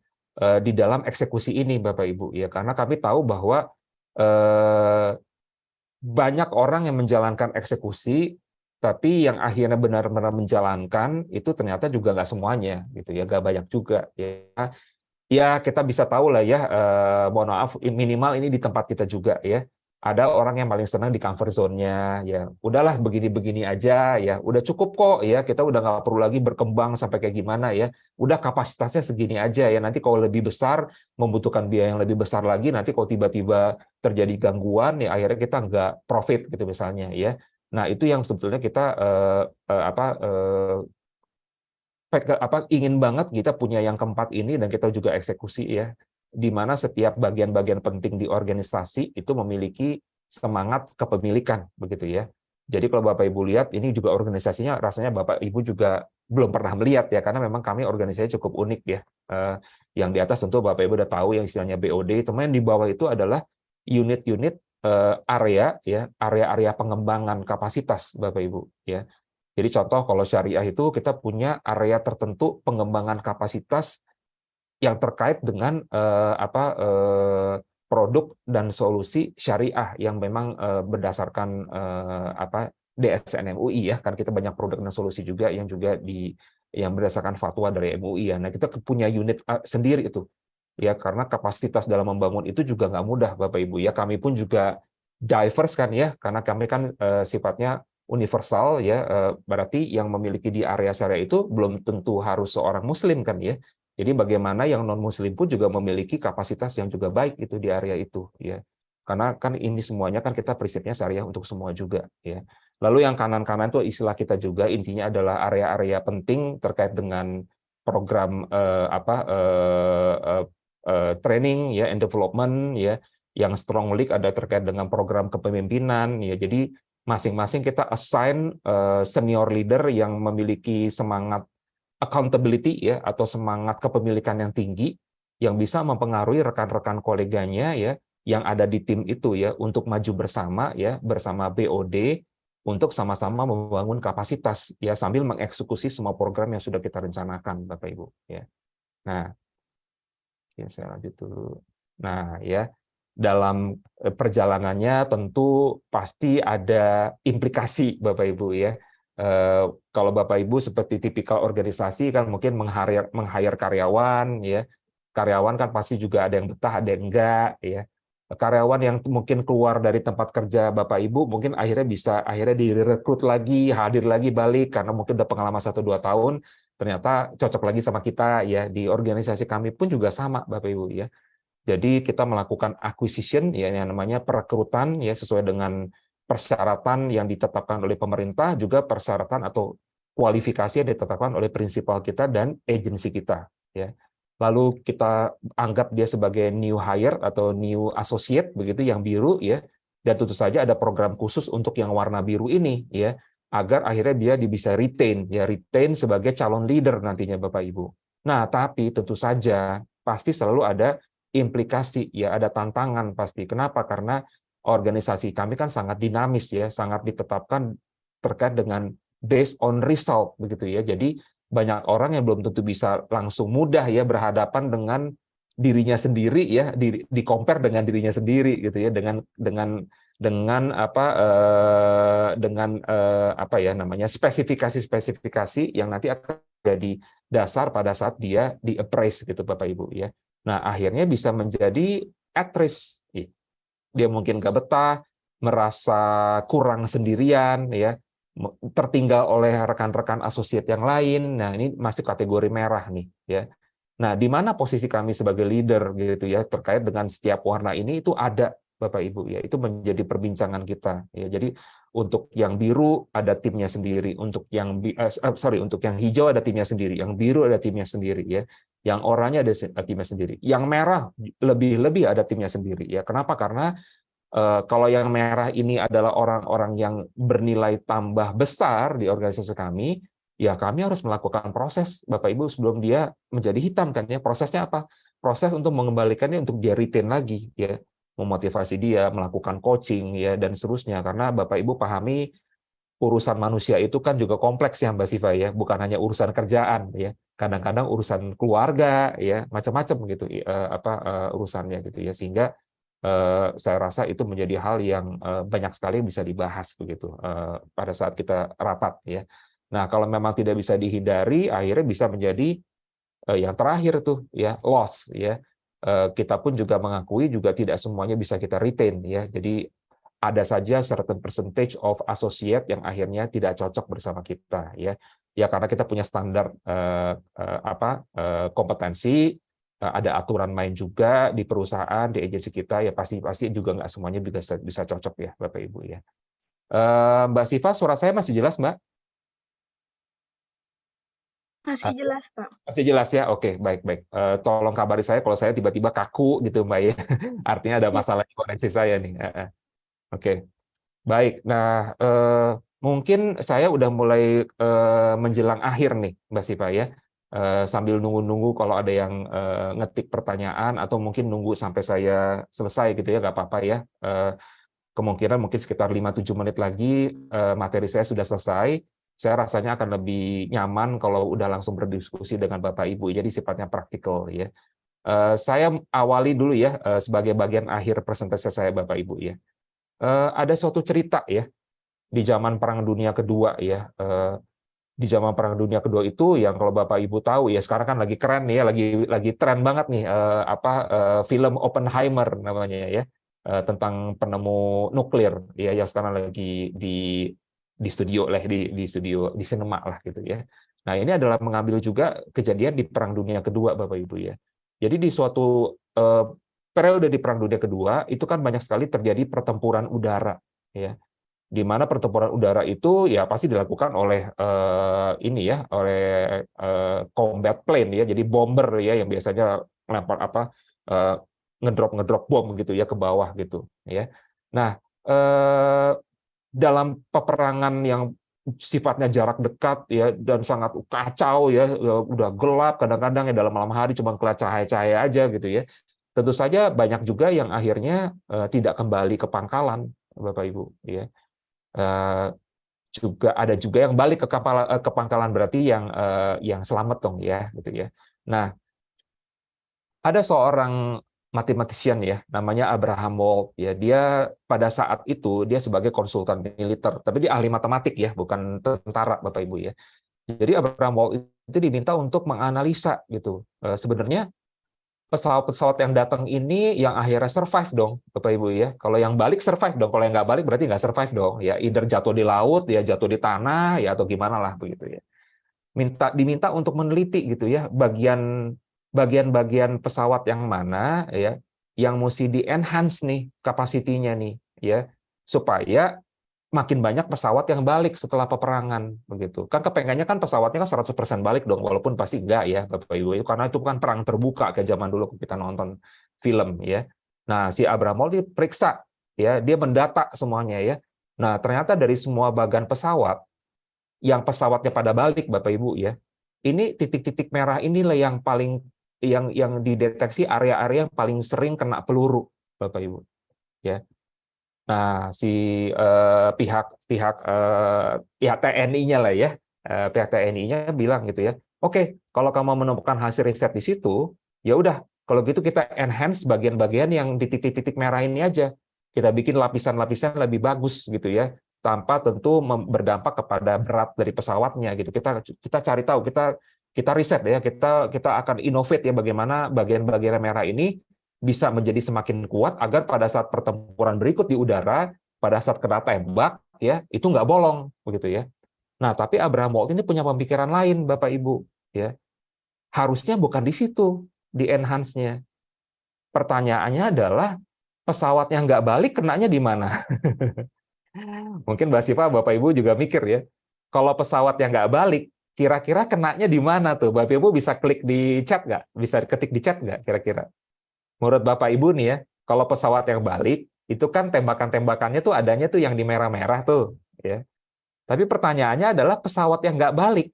di dalam eksekusi ini Bapak Ibu ya, karena kami tahu bahwa banyak orang yang menjalankan eksekusi, tapi yang akhirnya benar-benar menjalankan itu ternyata juga nggak semuanya gitu ya, nggak banyak juga ya. Ya kita bisa tahu lah ya, mohon maaf, minimal ini di tempat kita juga ya. Ada orang yang paling senang di comfort zone-nya, ya udahlah begini-begini aja, ya udah cukup kok, ya kita udah nggak perlu lagi berkembang sampai kayak gimana ya, udah kapasitasnya segini aja ya, nanti kalau lebih besar membutuhkan biaya yang lebih besar lagi, nanti kalau tiba-tiba terjadi gangguan ya akhirnya kita nggak profit gitu misalnya ya. Nah, itu yang sebetulnya kita ingin banget kita punya yang keempat ini, dan kita juga eksekusi ya, di mana setiap bagian-bagian penting di organisasi itu memiliki semangat kepemilikan begitu ya. Jadi kalau Bapak Ibu lihat ini juga organisasinya, rasanya Bapak Ibu juga belum pernah melihat ya, karena memang kami organisasinya cukup unik ya. Yang di atas tentu Bapak Ibu udah tahu yang istilahnya BOD, teman di bawah itu adalah unit-unit area ya, area-area pengembangan kapasitas Bapak Ibu ya. Jadi contoh kalau syariah itu kita punya area tertentu pengembangan kapasitas yang terkait dengan produk dan solusi syariah yang memang berdasarkan DSN MUI ya, kan kita banyak produk dan solusi juga yang yang berdasarkan fatwa dari MUI ya. Nah, kita punya unit sendiri itu ya, karena kapasitas dalam membangun itu juga nggak mudah Bapak Ibu ya. Kami pun juga diverse kan ya, karena kami kan sifatnya universal ya, berarti yang memiliki di area syariah itu belum tentu harus seorang muslim kan ya. Jadi bagaimana yang non muslim pun juga memiliki kapasitas yang juga baik itu di area itu ya. Karena kan ini semuanya kan kita prinsipnya syariah untuk semua juga ya. Lalu yang kanan-kanan itu istilah kita juga, intinya adalah area-area penting terkait dengan program training ya and development ya, yang strong league ada terkait dengan program kepemimpinan ya. Jadi masing-masing kita assign senior leader yang memiliki semangat accountability ya, atau semangat kepemilikan yang tinggi, yang bisa mempengaruhi rekan-rekan koleganya ya yang ada di tim itu ya, untuk maju bersama ya, bersama BOD untuk sama-sama membangun kapasitas ya, sambil mengeksekusi semua program yang sudah kita rencanakan Bapak Ibu ya. Nah, ya, saya lanjut dulu. Nah, ya, dalam perjalanannya tentu pasti ada implikasi Bapak Ibu ya. Kalau Bapak Ibu seperti tipikal organisasi kan mungkin meng-hire karyawan ya. Karyawan kan pasti juga ada yang betah, ada yang enggak ya. Karyawan yang mungkin keluar dari tempat kerja Bapak Ibu mungkin akhirnya direkrut lagi, hadir lagi balik karena mungkin udah pengalaman 1-2 tahun, ternyata cocok lagi sama kita ya. Di organisasi kami pun juga sama Bapak Ibu ya. Jadi kita melakukan acquisition ya, yang namanya perekrutan ya, sesuai dengan persyaratan yang ditetapkan oleh pemerintah, juga persyaratan atau kualifikasi yang ditetapkan oleh prinsipal kita dan agensi kita ya. Lalu kita anggap dia sebagai new hire atau new associate begitu, yang biru ya. Dan tentu saja ada program khusus untuk yang warna biru ini ya, agar akhirnya dia bisa retain sebagai calon leader nantinya Bapak Ibu. Nah, tapi tentu saja pasti selalu ada implikasi ya, ada tantangan pasti. Kenapa? Karena organisasi kami kan sangat dinamis ya, sangat ditetapkan terkait dengan based on result begitu ya. Jadi banyak orang yang belum tentu bisa langsung mudah ya berhadapan dengan dirinya sendiri ya, di compare dengan dirinya sendiri gitu ya, apa ya namanya, spesifikasi yang nanti akan jadi dasar pada saat dia di appraise gitu Bapak Ibu ya. Nah, akhirnya bisa menjadi at risk. Dia mungkin nggak betah, merasa kurang sendirian, ya, tertinggal oleh rekan-rekan asosiat yang lain. Nah, ini masih kategori merah nih, ya. Nah, di mana posisi kami sebagai leader gitu ya, terkait dengan setiap warna ini itu ada Bapak Ibu ya. Itu menjadi perbincangan kita ya. Jadi untuk yang biru ada timnya sendiri, untuk untuk yang hijau ada timnya sendiri, yang biru ada timnya sendiri ya. Yang oranye ada timnya sendiri. Yang merah lebih-lebih ada timnya sendiri ya. Kenapa? Karena kalau yang merah ini adalah orang-orang yang bernilai tambah besar di organisasi kami, ya kami harus melakukan proses Bapak Ibu sebelum dia menjadi hitam kan ya. Prosesnya apa? Proses untuk mengembalikannya untuk dia retain lagi ya, memotivasi dia, melakukan coaching ya, dan seterusnya. Karena Bapak Ibu pahami urusan manusia itu kan juga kompleks ya Mbak Siva ya, bukan hanya urusan kerjaan ya. Kadang-kadang urusan keluarga ya, macam-macam gitu urusannya gitu ya, sehingga saya rasa itu menjadi hal yang banyak sekali bisa dibahas begitu pada saat kita rapat ya. Nah, kalau memang tidak bisa dihindari, akhirnya bisa menjadi yang terakhir tuh ya, loss ya. Kita pun juga mengakui juga tidak semuanya bisa kita retain ya. Jadi ada saja certain percentage of associate yang akhirnya tidak cocok bersama kita ya. Ya karena kita punya standar kompetensi, ada aturan main juga di perusahaan, di agensi kita ya, pasti juga nggak semuanya bisa cocok ya Bapak Ibu ya. Mbak Siva, suara saya masih jelas, Mbak? Masih jelas, Pak. Masih jelas ya? Oke, baik-baik. Tolong kabari saya kalau saya tiba-tiba kaku gitu, Mbak ya. Artinya ada Siap. masalah di koneksi saya nih. Oke, baik. Nah, mungkin saya udah mulai menjelang akhir nih, Mbak Siva ya. Sambil nunggu-nunggu kalau ada yang ngetik pertanyaan atau mungkin nunggu sampai saya selesai gitu ya, nggak apa-apa ya. Kemungkinan mungkin sekitar 5-7 menit lagi materi saya sudah selesai. Saya rasanya akan lebih nyaman kalau udah langsung berdiskusi dengan Bapak Ibu, jadi sifatnya praktikal ya. Saya awali dulu ya sebagai bagian akhir presentasi saya Bapak Ibu ya. Ada suatu cerita ya di zaman Perang Dunia Kedua ya. Di zaman Perang Dunia Kedua itu yang kalau Bapak Ibu tahu ya sekarang kan lagi keren nih ya, lagi tren banget nih film Oppenheimer namanya ya, tentang penemu nuklir ya, yang sekarang lagi di studio lah, di studio di sinema lah gitu ya. Nah, ini adalah mengambil juga kejadian di Perang Dunia Kedua Bapak Ibu ya. Jadi di suatu periode di Perang Dunia Kedua itu kan banyak sekali terjadi pertempuran udara ya, di mana pertempuran udara itu ya pasti dilakukan oleh ini ya, oleh combat plane ya, jadi bomber ya yang biasanya melempar eh, ngedrop bom gitu ya ke bawah gitu ya. Nah, dalam peperangan yang sifatnya jarak dekat ya dan sangat kacau ya, udah gelap kadang-kadang ya, dalam malam hari cuma kelihatan cahaya-cahaya aja gitu ya. Tentu saja banyak juga yang akhirnya tidak kembali ke pangkalan Bapak Ibu ya. Juga ada juga yang balik ke pangkalan, berarti yang selamat dong ya gitu ya. Nah, ada seorang mathematician ya namanya Abraham Wald ya, dia pada saat itu dia sebagai konsultan militer tapi dia ahli matematik ya, bukan tentara Bapak Ibu ya. Jadi Abraham Wald itu diminta untuk menganalisa gitu sebenarnya pesawat-pesawat yang datang ini yang akhirnya survive dong, Bapak Ibu ya. Kalau yang balik survive dong, kalau yang nggak balik berarti nggak survive dong. Ya, either jatuh di laut, ya jatuh di tanah, ya atau gimana lah begitu ya. Diminta untuk meneliti gitu ya, bagian-bagian pesawat yang mana ya, yang mesti di-enhance nih kapasitinya nih ya, supaya makin banyak pesawat yang balik setelah peperangan begitu. Kan kepengennya kan pesawatnya kan 100% balik dong, walaupun pasti enggak ya Bapak Ibu, karena itu kan perang terbuka kayak zaman dulu kita nonton film ya. Nah, si Abramov diperiksa ya, dia mendata semuanya ya. Nah, ternyata dari semua bagian pesawat yang pesawatnya pada balik Bapak Ibu ya. Ini titik-titik merah inilah yang paling yang dideteksi area-area yang paling sering kena peluru Bapak Ibu ya. Nah, si pihak pihak pihak TNI-nya lah ya, pihak TNI-nya bilang gitu ya, oke, kalau kamu menemukan hasil riset di situ, ya udah, kalau gitu kita enhance bagian-bagian yang di titik-titik merah ini aja, kita bikin lapisan-lapisan lebih bagus gitu ya, tanpa tentu berdampak kepada berat dari pesawatnya gitu. Kita cari tahu, kita riset ya, kita akan innovate ya bagaimana bagian-bagian merah ini bisa menjadi semakin kuat agar pada saat pertempuran berikut di udara, pada saat kena tembak, ya itu nggak bolong, begitu ya. Nah, tapi Abraham Wald ini punya pemikiran lain, Bapak Ibu, ya. Harusnya bukan di situ, di enhance-nya. Pertanyaannya adalah pesawat yang nggak balik kenanya di mana? Mungkin Mbak Siva, Bapak Ibu juga mikir ya. Kalau pesawat yang nggak balik, kira-kira kenanya di mana tuh? Bapak Ibu bisa klik di chat nggak? Bisa ketik di chat nggak kira-kira? Menurut Bapak Ibu nih ya, kalau pesawat yang balik, itu kan tembakan-tembakannya tuh adanya tuh yang di merah-merah tuh. Ya. Tapi pertanyaannya adalah pesawat yang nggak balik,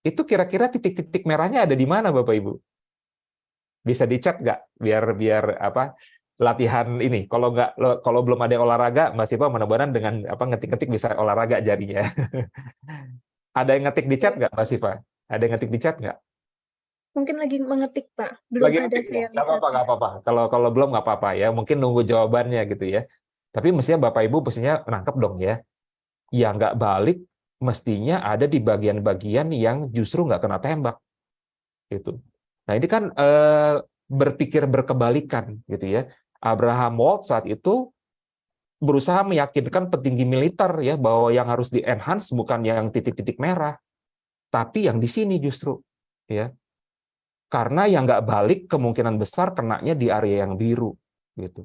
itu kira-kira titik-titik merahnya ada di mana Bapak Ibu? Bisa dicat nggak? Biar biar apa latihan ini. Kalau belum ada olahraga, Mas Ipa mudah-mudahan dengan ngetik-ngetik bisa olahraga jarinya. Ada yang ngetik di chat nggak, Mas Siva? Ada yang ngetik di chat nggak? Mungkin lagi mengetik, Pak. Belum Lagi ada ngetik ya? saya Nggak apa-apa, lihat. nggak apa-apa. Kalau belum nggak apa-apa ya. Mungkin nunggu jawabannya gitu ya. Tapi mestinya Bapak Ibu mestinya nangkep dong ya. Yang nggak balik mestinya ada di bagian-bagian yang justru nggak kena tembak gitu. Nah ini kan berpikir berkebalikan gitu ya. Abraham Wald saat itu berusaha meyakinkan petinggi militer ya bahwa yang harus di enhance bukan yang titik-titik merah, tapi yang di sini justru ya. Karena yang nggak balik kemungkinan besar kenanya di area yang biru gitu.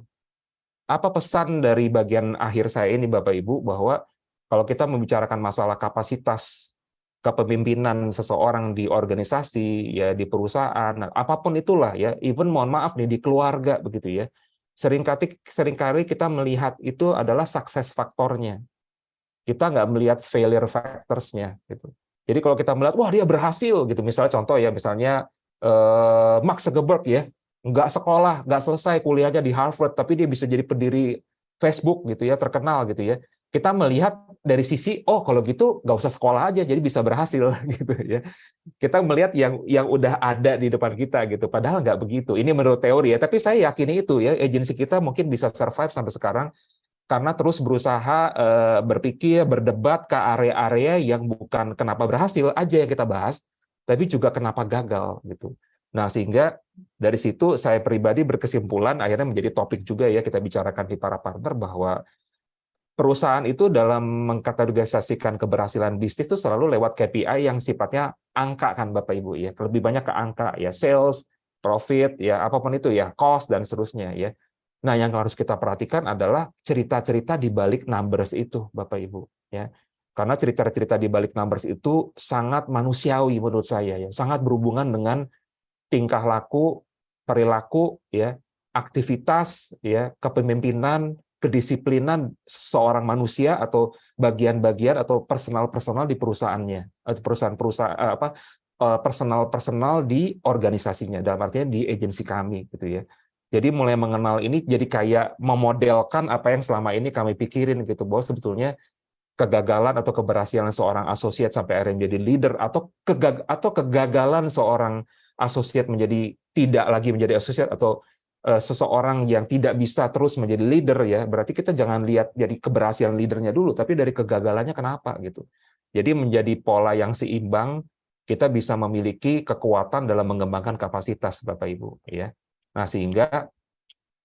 Apa pesan dari bagian akhir saya ini Bapak Ibu, bahwa kalau kita membicarakan masalah kapasitas kepemimpinan seseorang di organisasi, ya di perusahaan, nah, apapun itulah ya, even mohon maaf nih di keluarga begitu ya, seringkali kita melihat itu adalah sukses faktornya. Kita nggak melihat failure factors-nya gitu. Jadi kalau kita melihat wah dia berhasil gitu, misalnya contoh ya, misalnya Mark Zuckerberg ya, nggak sekolah, nggak selesai kuliahnya di Harvard, tapi dia bisa jadi pendiri Facebook gitu ya, terkenal gitu ya. Kita melihat dari sisi, oh kalau gitu nggak usah sekolah aja, jadi bisa berhasil gitu ya. Kita melihat yang udah ada di depan kita gitu, padahal nggak begitu. Ini menurut teori ya, tapi saya yakini itu ya, agensi kita mungkin bisa survive sampai sekarang karena terus berusaha berpikir, berdebat ke area-area yang bukan kenapa berhasil aja yang kita bahas, tapi juga kenapa gagal gitu. Nah, sehingga dari situ saya pribadi berkesimpulan akhirnya menjadi topik juga ya kita bicarakan di para partner bahwa perusahaan itu dalam mengkategorisasikan keberhasilan bisnis itu selalu lewat KPI yang sifatnya angka kan Bapak Ibu ya, lebih banyak ke angka ya, sales, profit ya, apapun itu ya, cost dan seterusnya ya. Nah, yang harus kita perhatikan adalah cerita-cerita di balik numbers itu Bapak Ibu ya. Karena cerita-cerita di balik numbers itu sangat manusiawi menurut saya ya, sangat berhubungan dengan tingkah laku, perilaku ya, aktivitas ya, kepemimpinan, kedisiplinan seorang manusia atau bagian-bagian atau personal-personal di perusahaannya atau perusahaan-perusahaan personal-personal di organisasinya, dalam artinya di agensi kami gitu ya. Jadi mulai mengenal ini jadi kayak memodelkan apa yang selama ini kami pikirin gitu, bahwa sebetulnya kegagalan atau keberhasilan seorang associate sampai akhirnya menjadi leader atau kegagalan seorang associate menjadi tidak lagi menjadi associate atau seseorang yang tidak bisa terus menjadi leader ya, berarti kita jangan lihat jadi keberhasilan leadernya dulu, tapi dari kegagalannya kenapa gitu. Jadi menjadi pola yang seimbang, kita bisa memiliki kekuatan dalam mengembangkan kapasitas Bapak Ibu ya. Nah, sehingga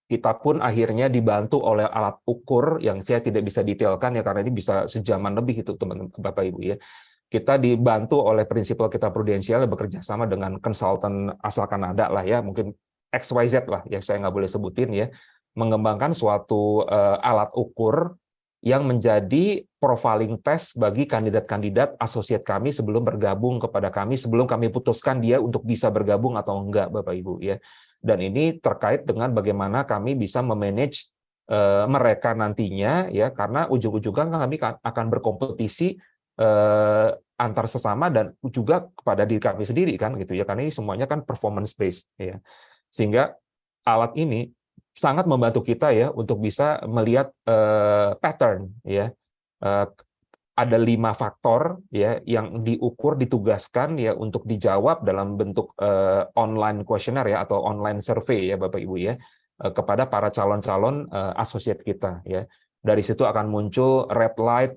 kita pun akhirnya dibantu oleh alat ukur yang saya tidak bisa detailkan ya karena ini bisa sejaman lebih itu teman-teman Bapak Ibu ya. Kita dibantu oleh prinsipal kita prudensial bekerja sama dengan konsultan asal Kanada lah ya, mungkin XYZ lah yang saya nggak boleh sebutin ya, mengembangkan suatu alat ukur yang menjadi profiling test bagi kandidat-kandidat asosiat kami sebelum bergabung kepada kami, sebelum kami putuskan dia untuk bisa bergabung atau enggak Bapak Ibu ya. Dan ini terkait dengan bagaimana kami bisa memanage mereka nantinya ya, karena ujung-ujungnya kami akan berkompetisi antar sesama dan juga kepada diri kami sendiri kan gitu ya, karena ini semuanya kan performance based ya. Sehingga alat ini sangat membantu kita ya untuk bisa melihat pattern ya. Ada 5 faktor ya yang diukur, ditugaskan ya untuk dijawab dalam bentuk online questionnaire ya atau online survey ya Bapak Ibu ya, kepada para calon-calon associate kita ya. Dari situ akan muncul red light,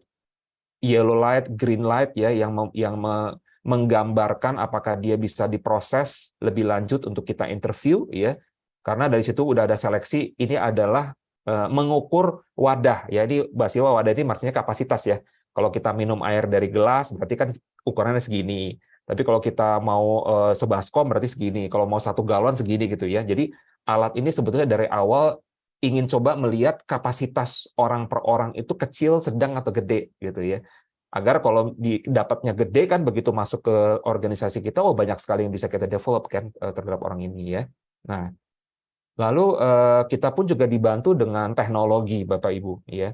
yellow light, green light ya yang menggambarkan apakah dia bisa diproses lebih lanjut untuk kita interview ya. Karena dari situ udah ada seleksi, ini adalah mengukur wadah ya. Ini bahasa wadah ini maksudnya kapasitas ya. Kalau kita minum air dari gelas berarti kan ukurannya segini. Tapi kalau kita mau sebaskom berarti segini. Kalau mau 1 galon segini gitu ya. Jadi alat ini sebetulnya dari awal ingin coba melihat kapasitas orang per orang itu kecil, sedang atau gede gitu ya. Agar kalau dapatnya gede kan begitu masuk ke organisasi kita, oh banyak sekali yang bisa kita develop kan terhadap orang ini ya. Nah, lalu kita pun juga dibantu dengan teknologi Bapak Ibu ya.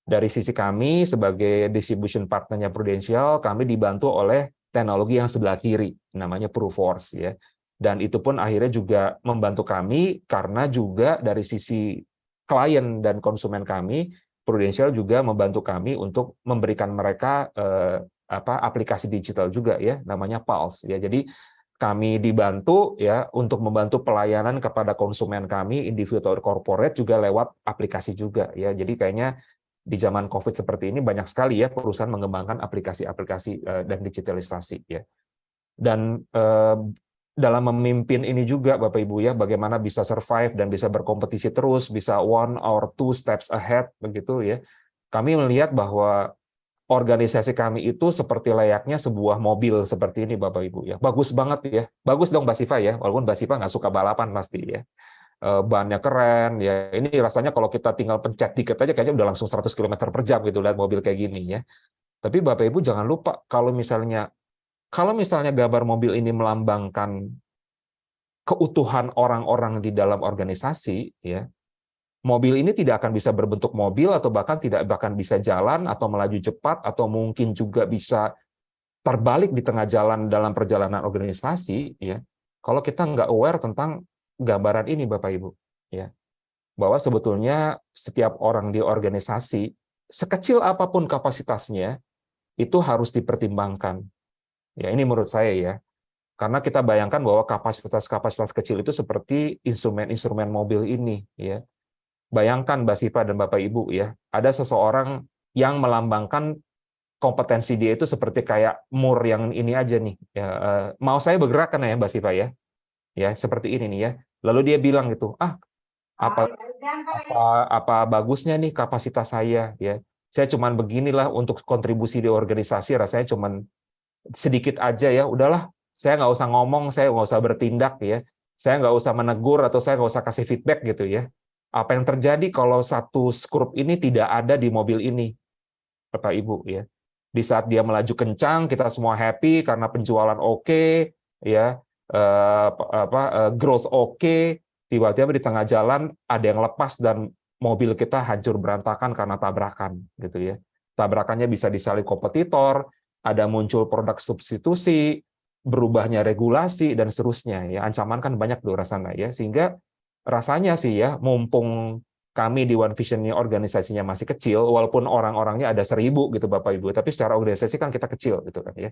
Dari sisi kami sebagai distribution partnernya Prudential, kami dibantu oleh teknologi yang sebelah kiri, namanya Proofforce ya. Dan itu pun akhirnya juga membantu kami karena juga dari sisi klien dan konsumen kami, Prudential juga membantu kami untuk memberikan mereka aplikasi digital juga ya, namanya Pulse ya. Jadi kami dibantu ya untuk membantu pelayanan kepada konsumen kami, individu atau corporate juga lewat aplikasi juga ya. Jadi kayaknya di zaman COVID seperti ini banyak sekali ya perusahaan mengembangkan aplikasi-aplikasi dan digitalisasi ya. Dan dalam memimpin ini juga Bapak Ibu ya, bagaimana bisa survive dan bisa berkompetisi terus, bisa 1 or 2 steps ahead begitu ya. Kami melihat bahwa organisasi kami itu seperti layaknya sebuah mobil seperti ini Bapak Ibu ya. Bagus banget ya. Bagus dong Mbak Siva ya, walaupun Mbak Siva nggak suka balapan pasti ya. bannya keren, ya. Ini rasanya kalau kita tinggal pencet dikit aja kayaknya udah langsung 100 km per jam gitu lihat mobil kayak gini ya. Tapi Bapak Ibu jangan lupa kalau misalnya gambar mobil ini melambangkan keutuhan orang-orang di dalam organisasi, ya, mobil ini tidak akan bisa berbentuk mobil atau bahkan bisa jalan atau melaju cepat atau mungkin juga bisa terbalik di tengah jalan dalam perjalanan organisasi, ya. Kalau kita nggak aware tentang gambaran ini, Bapak Ibu, ya, bahwa sebetulnya setiap orang di organisasi sekecil apapun kapasitasnya itu harus dipertimbangkan. Ya, ini menurut saya ya. Karena kita bayangkan bahwa kapasitas kecil itu seperti instrumen-instrumen mobil ini, ya. Bayangkan Mbak Siva dan Bapak Ibu ya, ada seseorang yang melambangkan kompetensi dia itu seperti kayak mur yang ini aja nih. Ya, mau saya bergerak kan ya Mbak Siva ya, ya seperti ini nih ya. Lalu dia bilang gitu, apa bagusnya nih kapasitas saya ya. Saya cuman beginilah untuk kontribusi di organisasi, rasanya cuman sedikit aja ya. Udahlah, saya nggak usah ngomong, saya nggak usah bertindak ya. Saya nggak usah menegur atau saya nggak usah kasih feedback gitu ya. Apa yang terjadi kalau satu skrup ini tidak ada di mobil ini, Bapak Ibu ya. Di saat dia melaju kencang, kita semua happy karena penjualan oke, ya, growth oke. Tiba-tiba di tengah jalan ada yang lepas dan mobil kita hancur berantakan karena tabrakan, gitu ya. Tabrakannya bisa disalib kompetitor, ada muncul produk substitusi, berubahnya regulasi dan seterusnya. Ya, ancaman kan banyak di luar sana ya, sehingga rasanya sih ya, mumpung kami di One Vision ini organisasinya masih kecil, walaupun orang-orangnya ada 1.000 gitu Bapak Ibu, tapi secara organisasi kan kita kecil gitu kan ya.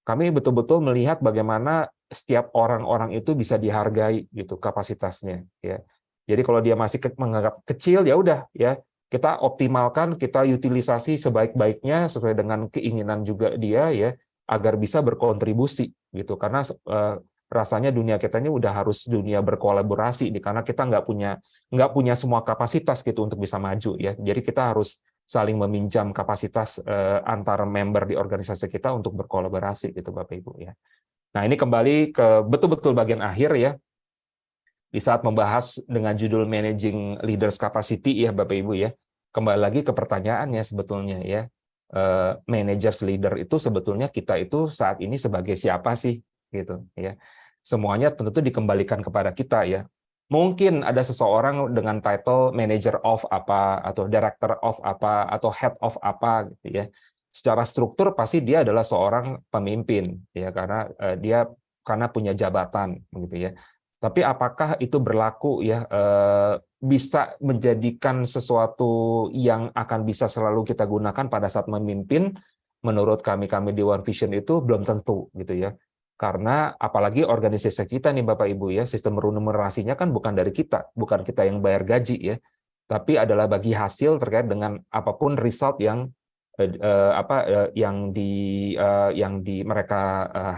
Kami betul-betul melihat bagaimana setiap orang-orang itu bisa dihargai gitu kapasitasnya ya. Jadi kalau dia masih menganggap kecil ya udah ya, kita optimalkan, kita utilisasi sebaik-baiknya sesuai dengan keinginan juga dia ya, agar bisa berkontribusi gitu. Karena rasanya dunia kita ini udah harus dunia berkolaborasi karena kita nggak punya semua kapasitas gitu untuk bisa maju ya. Jadi kita harus saling meminjam kapasitas antar member di organisasi kita untuk berkolaborasi gitu Bapak Ibu ya. Nah, ini kembali ke betul-betul bagian akhir ya. Di saat membahas dengan judul Managing Leaders Capacity ya Bapak Ibu ya. Kembali lagi ke pertanyaannya sebetulnya ya. Managers leader itu sebetulnya kita itu saat ini sebagai siapa sih gitu ya. Semuanya tentu dikembalikan kepada kita ya. Mungkin ada seseorang dengan title manager of apa atau director of apa atau head of apa gitu ya. Secara struktur pasti dia adalah seorang pemimpin ya, karena dia punya jabatan gitu ya. Tapi apakah itu berlaku ya, bisa menjadikan sesuatu yang akan bisa selalu kita gunakan pada saat memimpin? Menurut kami di One Vision itu belum tentu gitu ya. Karena apalagi organisasi kita nih Bapak Ibu ya, sistem remunerasinya kan bukan dari kita, bukan kita yang bayar gaji ya, tapi adalah bagi hasil terkait dengan apapun result yang mereka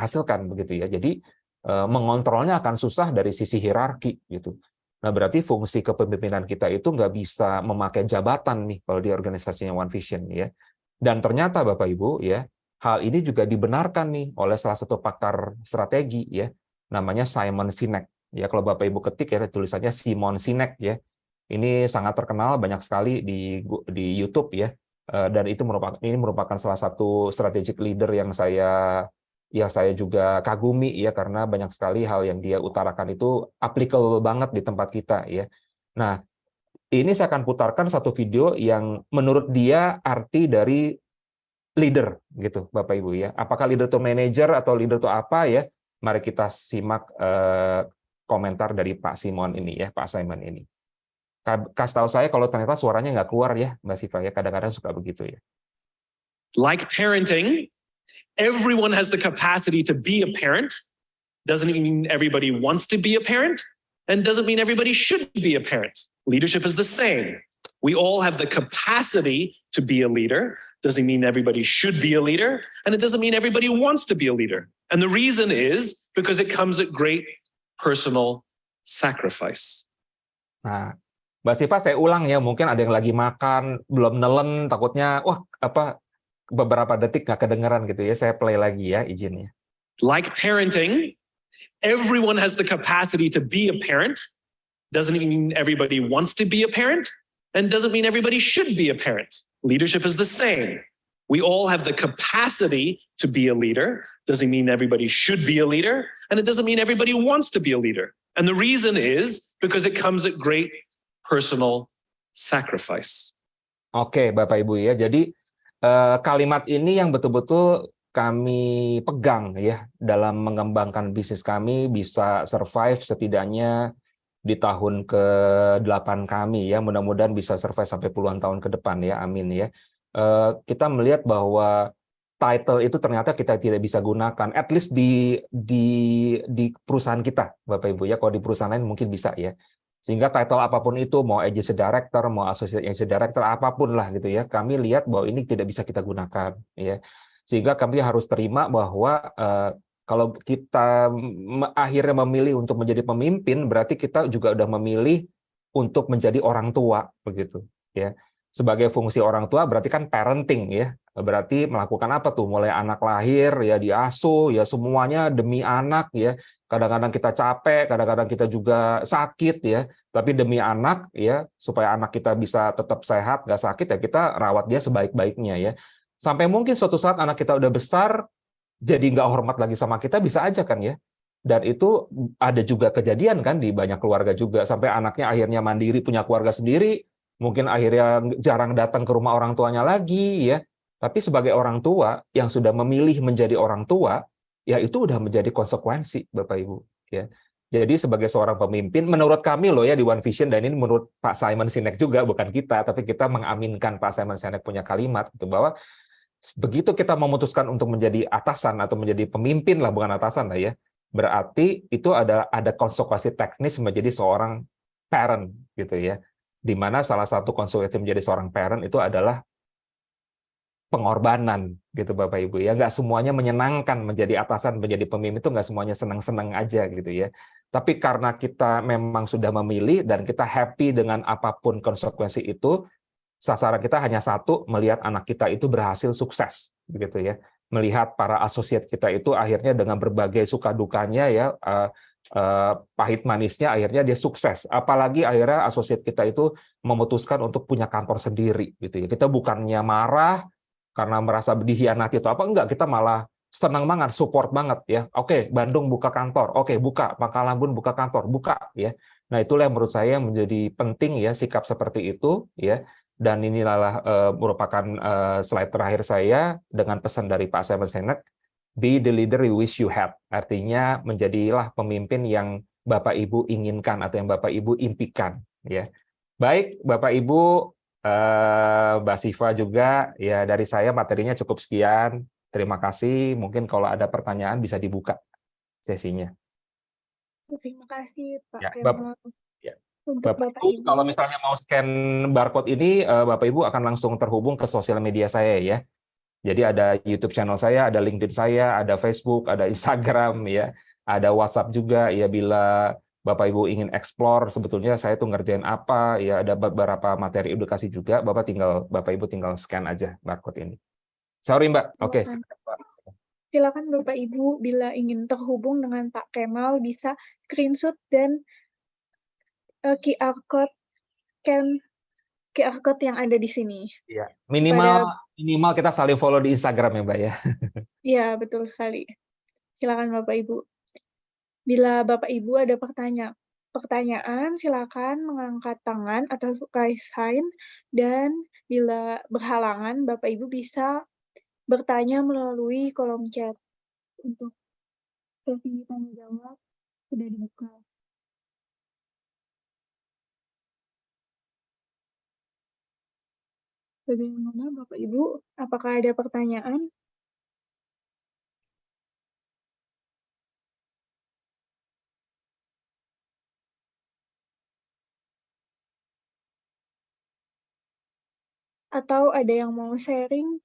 hasilkan begitu ya. Jadi mengontrolnya akan susah dari sisi hierarki gitu. Nah, berarti fungsi kepemimpinan kita itu nggak bisa memakai jabatan nih kalau di organisasinya One Vision ya. Dan ternyata Bapak Ibu ya, hal ini juga dibenarkan nih oleh salah satu pakar strategi ya, namanya Simon Sinek. Ya, kalau Bapak Ibu ketik ya tulisannya Simon Sinek ya. Ini sangat terkenal, banyak sekali di YouTube ya. Dan itu merupakan salah satu strategic leader yang saya juga kagumi ya, karena banyak sekali hal yang dia utarakan itu applicable banget di tempat kita ya. Nah, ini saya akan putarkan satu video yang menurut dia arti dari leader gitu Bapak Ibu ya. Apakah leader itu manager atau leader itu apa ya? Mari kita simak komentar dari Pak Simon ini ya, Pak Simon ini. Kasih tahu saya kalau ternyata suaranya nggak keluar ya Mbak Siva ya, kadang-kadang suka begitu ya. Like parenting, everyone has the capacity to be a parent. Doesn't mean everybody wants to be a parent, and doesn't mean everybody should be a parent. Leadership is the same. We all have the capacity to be a leader. Doesn't mean everybody should be a leader, and it doesn't mean everybody wants to be a leader. And the reason is because it comes at great personal sacrifice. Nah, Mbak Siva, saya ulang ya, mungkin ada yang lagi makan, belum nelen, takutnya beberapa detik nggak kedengeran gitu ya. Saya play lagi ya, izin ya. Like parenting, everyone has the capacity to be a parent. doesn't mean everybody wants to be a parent, and doesn't mean everybody should be a parent. Leadership is the same. We all have the capacity to be a leader. Doesn't mean everybody should be a leader, and it doesn't mean everybody wants to be a leader. And the reason is because it comes at great personal sacrifice. Oke, Bapak Ibu ya. Jadi kalimat ini yang betul-betul kami pegang ya dalam mengembangkan bisnis kami bisa survive setidaknya di tahun ke-8 kami ya. Mudah-mudahan bisa survive sampai puluhan tahun ke depan ya. Amin ya. Kita melihat bahwa title itu ternyata kita tidak bisa gunakan, at least di perusahaan kita, Bapak Ibu ya. Kalau di perusahaan lain mungkin bisa ya. Sehingga title apapun itu, mau agency director, mau associate agency director, apapun lah gitu ya, kami lihat bahwa ini tidak bisa kita gunakan ya. Sehingga kami harus terima bahwa kalau kita akhirnya memilih untuk menjadi pemimpin, berarti kita juga udah memilih untuk menjadi orang tua begitu ya. Sebagai fungsi orang tua berarti kan parenting ya. Berarti melakukan apa tuh? Mulai anak lahir ya diasuh ya, semuanya demi anak ya. Kadang-kadang kita capek, kadang-kadang kita juga sakit ya. Tapi demi anak ya, supaya anak kita bisa tetap sehat, nggak sakit ya, kita rawat dia sebaik-baiknya ya. Sampai mungkin suatu saat anak kita udah besar, jadi nggak hormat lagi sama kita, bisa aja kan ya. Dan itu ada juga kejadian kan di banyak keluarga juga, sampai anaknya akhirnya mandiri, punya keluarga sendiri, mungkin akhirnya jarang datang ke rumah orang tuanya lagi ya. Tapi sebagai orang tua yang sudah memilih menjadi orang tua, ya itu udah menjadi konsekuensi Bapak Ibu ya. Jadi sebagai seorang pemimpin, menurut kami loh ya di One Vision, dan ini menurut Pak Simon Sinek juga, bukan kita, tapi kita mengaminkan Pak Simon Sinek punya kalimat itu, bahwa begitu kita memutuskan untuk menjadi atasan atau menjadi pemimpin lah, bukan atasan lah ya, berarti itu ada konsekuensi teknis menjadi seorang parent gitu ya. Di mana salah satu konsekuensi menjadi seorang parent itu adalah pengorbanan gitu Bapak Ibu ya. Nggak semuanya menyenangkan menjadi atasan, menjadi pemimpin itu nggak semuanya senang-senang aja gitu ya. Tapi karena kita memang sudah memilih dan kita happy dengan apapun konsekuensi itu, sasaran kita hanya satu, melihat anak kita itu berhasil sukses begitu ya. Melihat para asosiat kita itu akhirnya dengan berbagai suka dukanya ya, pahit manisnya akhirnya dia sukses. Apalagi akhirnya asosiat kita itu memutuskan untuk punya kantor sendiri gitu ya. Kita bukannya marah karena merasa dihianati atau apa, enggak, kita malah senang banget, support banget ya. Oke, Bandung buka kantor, oke buka, Pangkalan Bun buka kantor, buka ya. Nah, itulah yang menurut saya menjadi penting ya, sikap seperti itu ya. Dan inilah merupakan slide terakhir saya dengan pesan dari Pak Simon Sinek, be the leader you wish you had. Artinya menjadilah pemimpin yang Bapak Ibu inginkan atau yang Bapak Ibu impikan ya. Baik, Bapak Ibu, Mbak Siva juga, ya dari saya materinya cukup sekian. Terima kasih. Mungkin kalau ada pertanyaan bisa dibuka sesinya. Terima kasih Pak Ya, Kemal. ya. Untuk Bapak Bapak Ibu, Ibu. kalau misalnya mau scan barcode ini, Bapak Ibu akan langsung terhubung ke sosial media saya ya. Jadi ada YouTube channel saya, ada LinkedIn saya, ada Facebook, ada Instagram ya, ada WhatsApp juga ya. Bila Bapak Ibu ingin explore sebetulnya saya tuh ngerjain apa ya, ada beberapa materi edukasi juga. Bapak Ibu tinggal scan aja barcode ini. Sorry Mbak. Oke. Silakan Bapak Ibu bila ingin terhubung dengan Pak Kemal bisa screenshot dan QR code, scan QR code yang ada di sini. Iya. Minimal kita saling follow di Instagram ya Mbak ya. Iya, betul sekali. Silakan Bapak Ibu. Bila Bapak Ibu ada pertanyaan, silakan mengangkat tangan atau raise hand, dan bila berhalangan, Bapak Ibu bisa bertanya melalui kolom chat. Untuk sesi tanya jawab sudah dibuka. Bagaimana Bapak Ibu? Apakah ada pertanyaan? Atau ada yang mau sharing?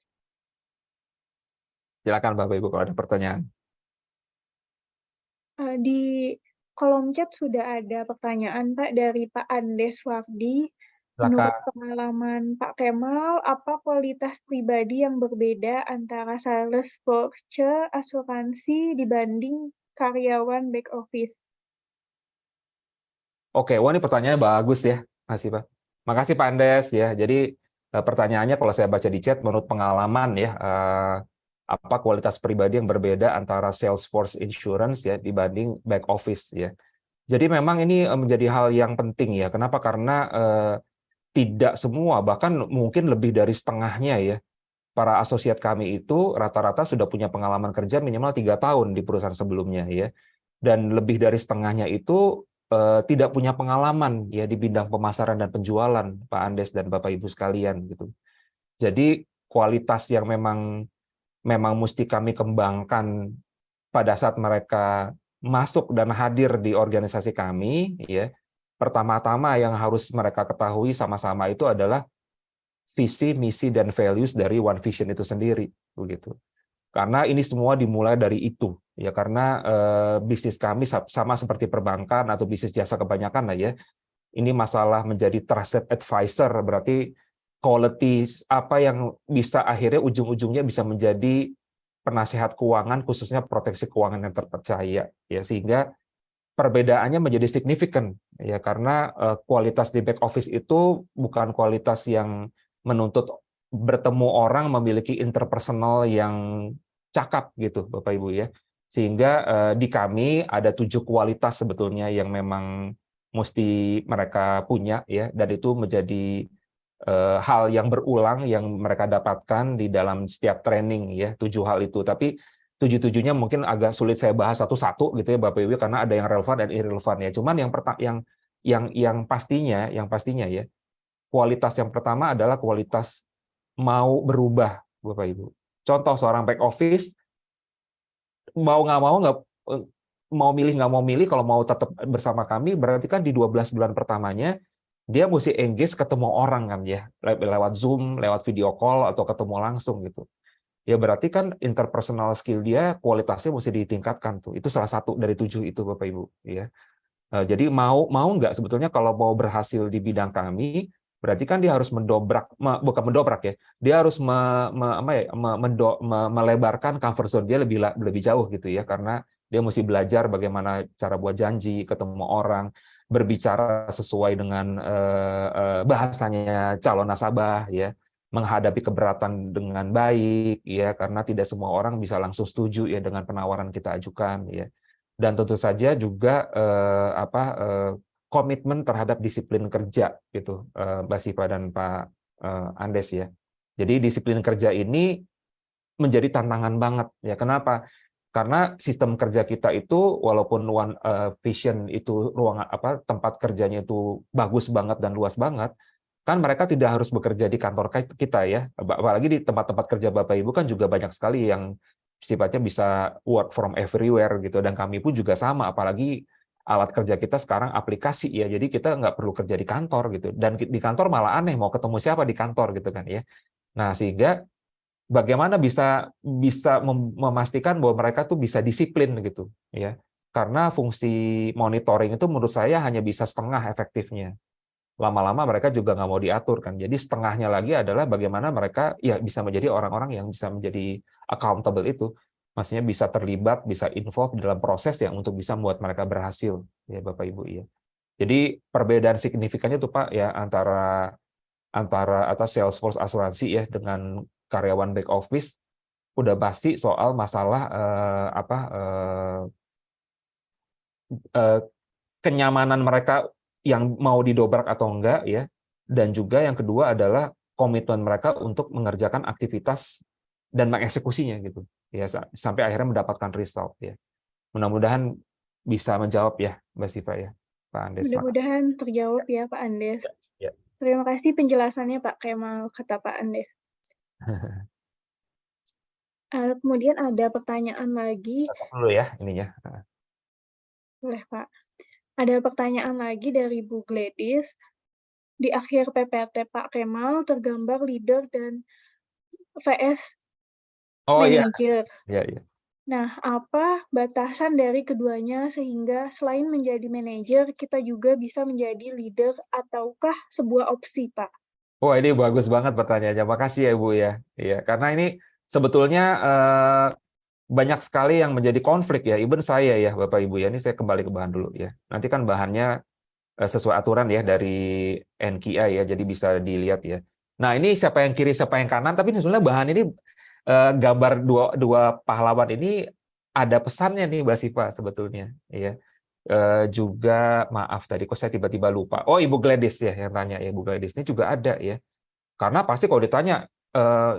Silakan Bapak Ibu kalau ada pertanyaan. Di kolom chat sudah ada pertanyaan Pak dari Pak Andes Wardi. Menurut pengalaman Pak Kemal, apa kualitas pribadi yang berbeda antara sales voucher asuransi dibanding karyawan back office? Oke, wah ini pertanyaannya bagus ya, Mas Pak. Makasih Pak Andes ya. Jadi pertanyaannya kalau saya baca di chat, menurut pengalaman ya, apa kualitas pribadi yang berbeda antara Salesforce Insurance ya dibanding back office ya. Jadi memang ini menjadi hal yang penting ya. Kenapa? Karena tidak semua, bahkan mungkin lebih dari setengahnya ya, para asosiat kami itu rata-rata sudah punya pengalaman kerja minimal 3 tahun di perusahaan sebelumnya ya. Dan lebih dari setengahnya itu tidak punya pengalaman ya di bidang pemasaran dan penjualan, Pak Andes dan Bapak Ibu sekalian gitu. Jadi kualitas yang memang mesti kami kembangkan pada saat mereka masuk dan hadir di organisasi kami ya. Pertama-tama yang harus mereka ketahui sama-sama itu adalah visi, misi dan values dari One Vision itu sendiri begitu. Karena ini semua dimulai dari itu ya, karena bisnis kami sama seperti perbankan atau bisnis jasa kebanyakan lah ya, ini masalah menjadi trusted advisor, berarti quality apa yang bisa akhirnya ujung-ujungnya bisa menjadi penasehat keuangan, khususnya proteksi keuangan yang terpercaya ya, sehingga perbedaannya menjadi signifikan ya, karena kualitas di back office itu bukan kualitas yang menuntut bertemu orang memiliki interpersonal yang cakap gitu Bapak Ibu ya. Sehingga di kami ada 7 kualitas sebetulnya yang memang mesti mereka punya ya, dan itu menjadi hal yang berulang yang mereka dapatkan di dalam setiap training ya, 7 hal itu. Tapi 7-7-nya mungkin agak sulit saya bahas satu-satu gitu ya Bapak Ibu, karena ada yang relevan dan irrelevan ya. Cuman yang pastinya ya, kualitas yang pertama adalah kualitas mau berubah Bapak Ibu. Contoh seorang back office mau milih nggak mau milih, kalau mau tetap bersama kami berarti kan di 12 bulan pertamanya dia mesti engage ketemu orang kan ya, lewat Zoom, lewat video call atau ketemu langsung gitu. Ya berarti kan interpersonal skill dia kualitasnya mesti ditingkatkan tuh. Itu salah satu dari 7 itu Bapak Ibu ya. Jadi mau nggak sebetulnya kalau mau berhasil di bidang kami, berarti kan dia harus bukan mendobrak ya, dia harus melebarkan comfort zone dia lebih jauh gitu ya, karena dia mesti belajar bagaimana cara buat janji, ketemu orang, berbicara sesuai dengan bahasanya calon nasabah ya, menghadapi keberatan dengan baik ya, karena tidak semua orang bisa langsung setuju ya dengan penawaran kita ajukan ya. Dan tentu saja juga komitmen terhadap disiplin kerja gitu, Mbak Siva dan Pak Andes ya. Jadi disiplin kerja ini menjadi tantangan banget ya. Kenapa? Karena sistem kerja kita itu walaupun One Vision itu tempat kerjanya itu bagus banget dan luas banget, kan mereka tidak harus bekerja di kantor kita ya. Apalagi di tempat-tempat kerja Bapak Ibu kan juga banyak sekali yang sifatnya bisa work from everywhere gitu, dan kami pun juga sama, apalagi alat kerja kita sekarang aplikasi ya, jadi kita nggak perlu kerja di kantor gitu, dan di kantor malah aneh mau ketemu siapa di kantor gitu kan ya. Nah sehingga bagaimana bisa memastikan bahwa mereka tuh bisa disiplin gitu ya, karena fungsi monitoring itu menurut saya hanya bisa setengah efektifnya, lama-lama mereka juga nggak mau diatur kan. Jadi setengahnya lagi adalah bagaimana mereka ya bisa menjadi orang-orang yang bisa menjadi accountable itu, maksudnya bisa terlibat, bisa involved dalam proses yang untuk bisa membuat mereka berhasil ya Bapak Ibu ya. Jadi perbedaan signifikannya tuh Pak ya antara atas Salesforce asuransi ya dengan karyawan back office udah pasti soal masalah kenyamanan mereka yang mau didobrak atau enggak ya, dan juga yang kedua adalah komitmen mereka untuk mengerjakan aktivitas dan mengeksekusinya gitu ya, sampai akhirnya mendapatkan result ya. Mudah-mudahan bisa menjawab ya Mbak Siva ya, Pak Andes. Mudah-mudahan terjawab ya Pak Andes. Ya. Terima kasih penjelasannya Pak Kemal, kata Pak Andes. Kemudian ada pertanyaan lagi. Masuk dulu ya ininya. Boleh Pak. Ada pertanyaan lagi dari Bu Gladys. Di akhir PPT Pak Kemal tergambar leader dan VS manager. Iya. Nah, apa batasan dari keduanya sehingga selain menjadi manajer, kita juga bisa menjadi leader ataukah sebuah opsi, Pak? Wah, ini bagus banget pertanyaannya. Makasih ya, Bu ya. Iya, karena ini sebetulnya banyak sekali yang menjadi konflik ya. Even saya ya, Bapak Ibu ya. Ini saya kembali ke bahan dulu ya. Nanti kan bahannya sesuai aturan ya dari NKI ya, jadi bisa dilihat ya. Nah ini siapa yang kiri siapa yang kanan, tapi sebenarnya bahan ini gambar dua pahlawan ini ada pesannya nih Mbak Siva sebetulnya ya. Juga maaf tadi kok saya tiba-tiba lupa. Oh Ibu Gladys ya yang tanya ya, Ibu Gladys ini juga ada ya. Karena pasti kalau ditanya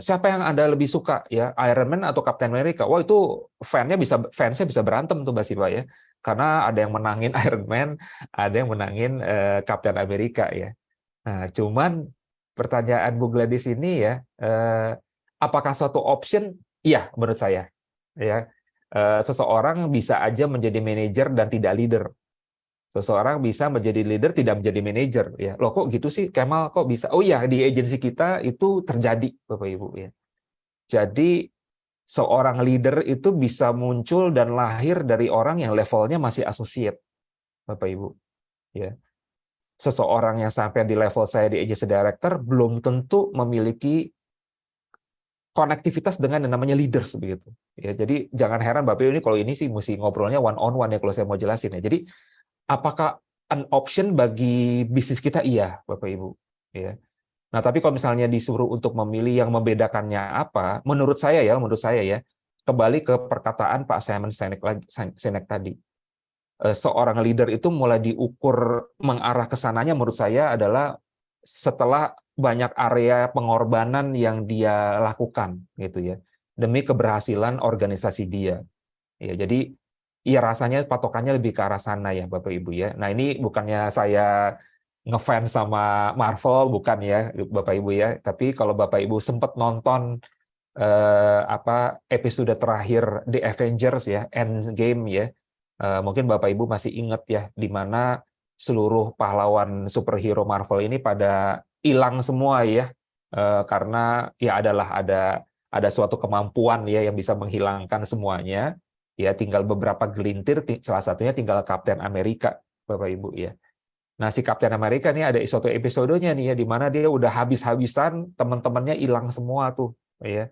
siapa yang Anda lebih suka ya, Iron Man atau Captain America? Wah itu fansnya bisa berantem tuh Mbak Siva ya. Karena ada yang menangin Iron Man, ada yang menangin Captain America ya. Nah, cuman pertanyaan Bu Gladys ini ya, apakah suatu option? Iya, menurut saya. Ya, seseorang bisa aja menjadi manajer dan tidak leader. Seseorang bisa menjadi leader tidak menjadi manajer. Ya, loh kok gitu sih, Kemal kok bisa? Oh iya, di agensi kita itu terjadi, Bapak Ibu ya. Jadi seorang leader itu bisa muncul dan lahir dari orang yang levelnya masih associate, Bapak Ibu. Ya. Seseorang yang sampai di level saya di agency director belum tentu memiliki konektivitas dengan yang namanya leaders begitu. Ya, jadi jangan heran Bapak ini kalau ini sih mesti ngobrolnya one on one ya kalau saya mau jelasin ya. Jadi apakah an option bagi bisnis kita? Iya, Bapak Ibu. Ya. Nah, tapi kalau misalnya disuruh untuk memilih yang membedakannya apa, menurut saya ya, kembali ke perkataan Pak Simon Sinek tadi. Seorang leader itu mulai diukur mengarah ke sananya menurut saya adalah setelah banyak area pengorbanan yang dia lakukan gitu ya demi keberhasilan organisasi dia ya. Jadi ya rasanya patokannya lebih ke arah sana ya Bapak Ibu ya. Nah ini bukannya saya ngefans sama Marvel, bukan ya Bapak Ibu ya, tapi kalau Bapak Ibu sempat nonton episode terakhir The Avengers ya, Endgame ya, mungkin Bapak Ibu masih ingat ya, di mana seluruh pahlawan superhero Marvel ini pada hilang semua ya, karena ya ada suatu kemampuan ya yang bisa menghilangkan semuanya, ya tinggal beberapa gelintir, salah satunya tinggal Captain America, Bapak Ibu ya. Nah si Captain America nih ada suatu episodenya nih ya, di mana dia udah habis-habisan, teman-temannya hilang semua tuh, ya.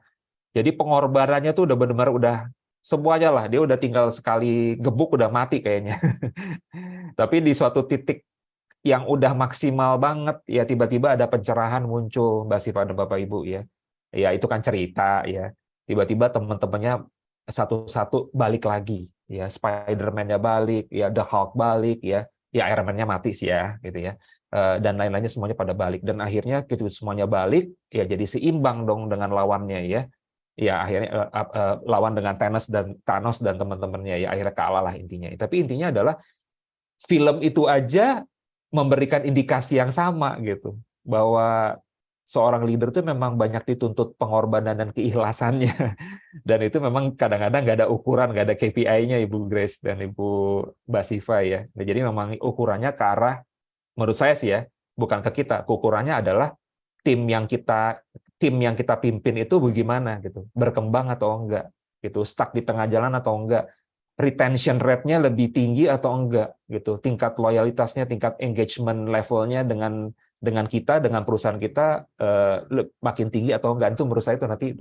Jadi pengorbanannya tuh udah benar-benar udah semuanya lah. Dia udah tinggal sekali gebuk udah mati kayaknya. Tapi di suatu titik yang udah maksimal banget, ya tiba-tiba ada pencerahan muncul, Mbak Siva dan Bapak Ibu ya. Ya itu kan cerita ya. Tiba-tiba teman-temannya satu-satu balik lagi. Ya Spider-Man-nya balik, ya The Hulk balik ya. Ya Iron Man-nya mati sih ya, gitu ya. Dan lain-lainnya semuanya pada balik. Dan akhirnya gitu semuanya balik, ya jadi seimbang dong dengan lawannya ya. Ya akhirnya lawan dengan Thanos dan teman-temannya ya akhirnya kalah lah intinya. Tapi intinya adalah film itu aja memberikan indikasi yang sama gitu bahwa seorang leader itu memang banyak dituntut pengorbanan dan keikhlasannya dan itu memang kadang-kadang nggak ada ukuran, nggak ada KPI-nya Ibu Grace dan Ibu Mbak Siva ya. Nah, jadi memang ukurannya ke arah menurut saya sih ya bukan ke kita, ukurannya adalah tim yang kita pimpin itu bagaimana gitu, berkembang atau enggak, gitu, stuck di tengah jalan atau enggak, retention rate-nya lebih tinggi atau enggak, gitu, tingkat loyalitasnya, tingkat engagement levelnya dengan kita, dengan perusahaan kita makin tinggi atau enggak, itu menurut saya itu nanti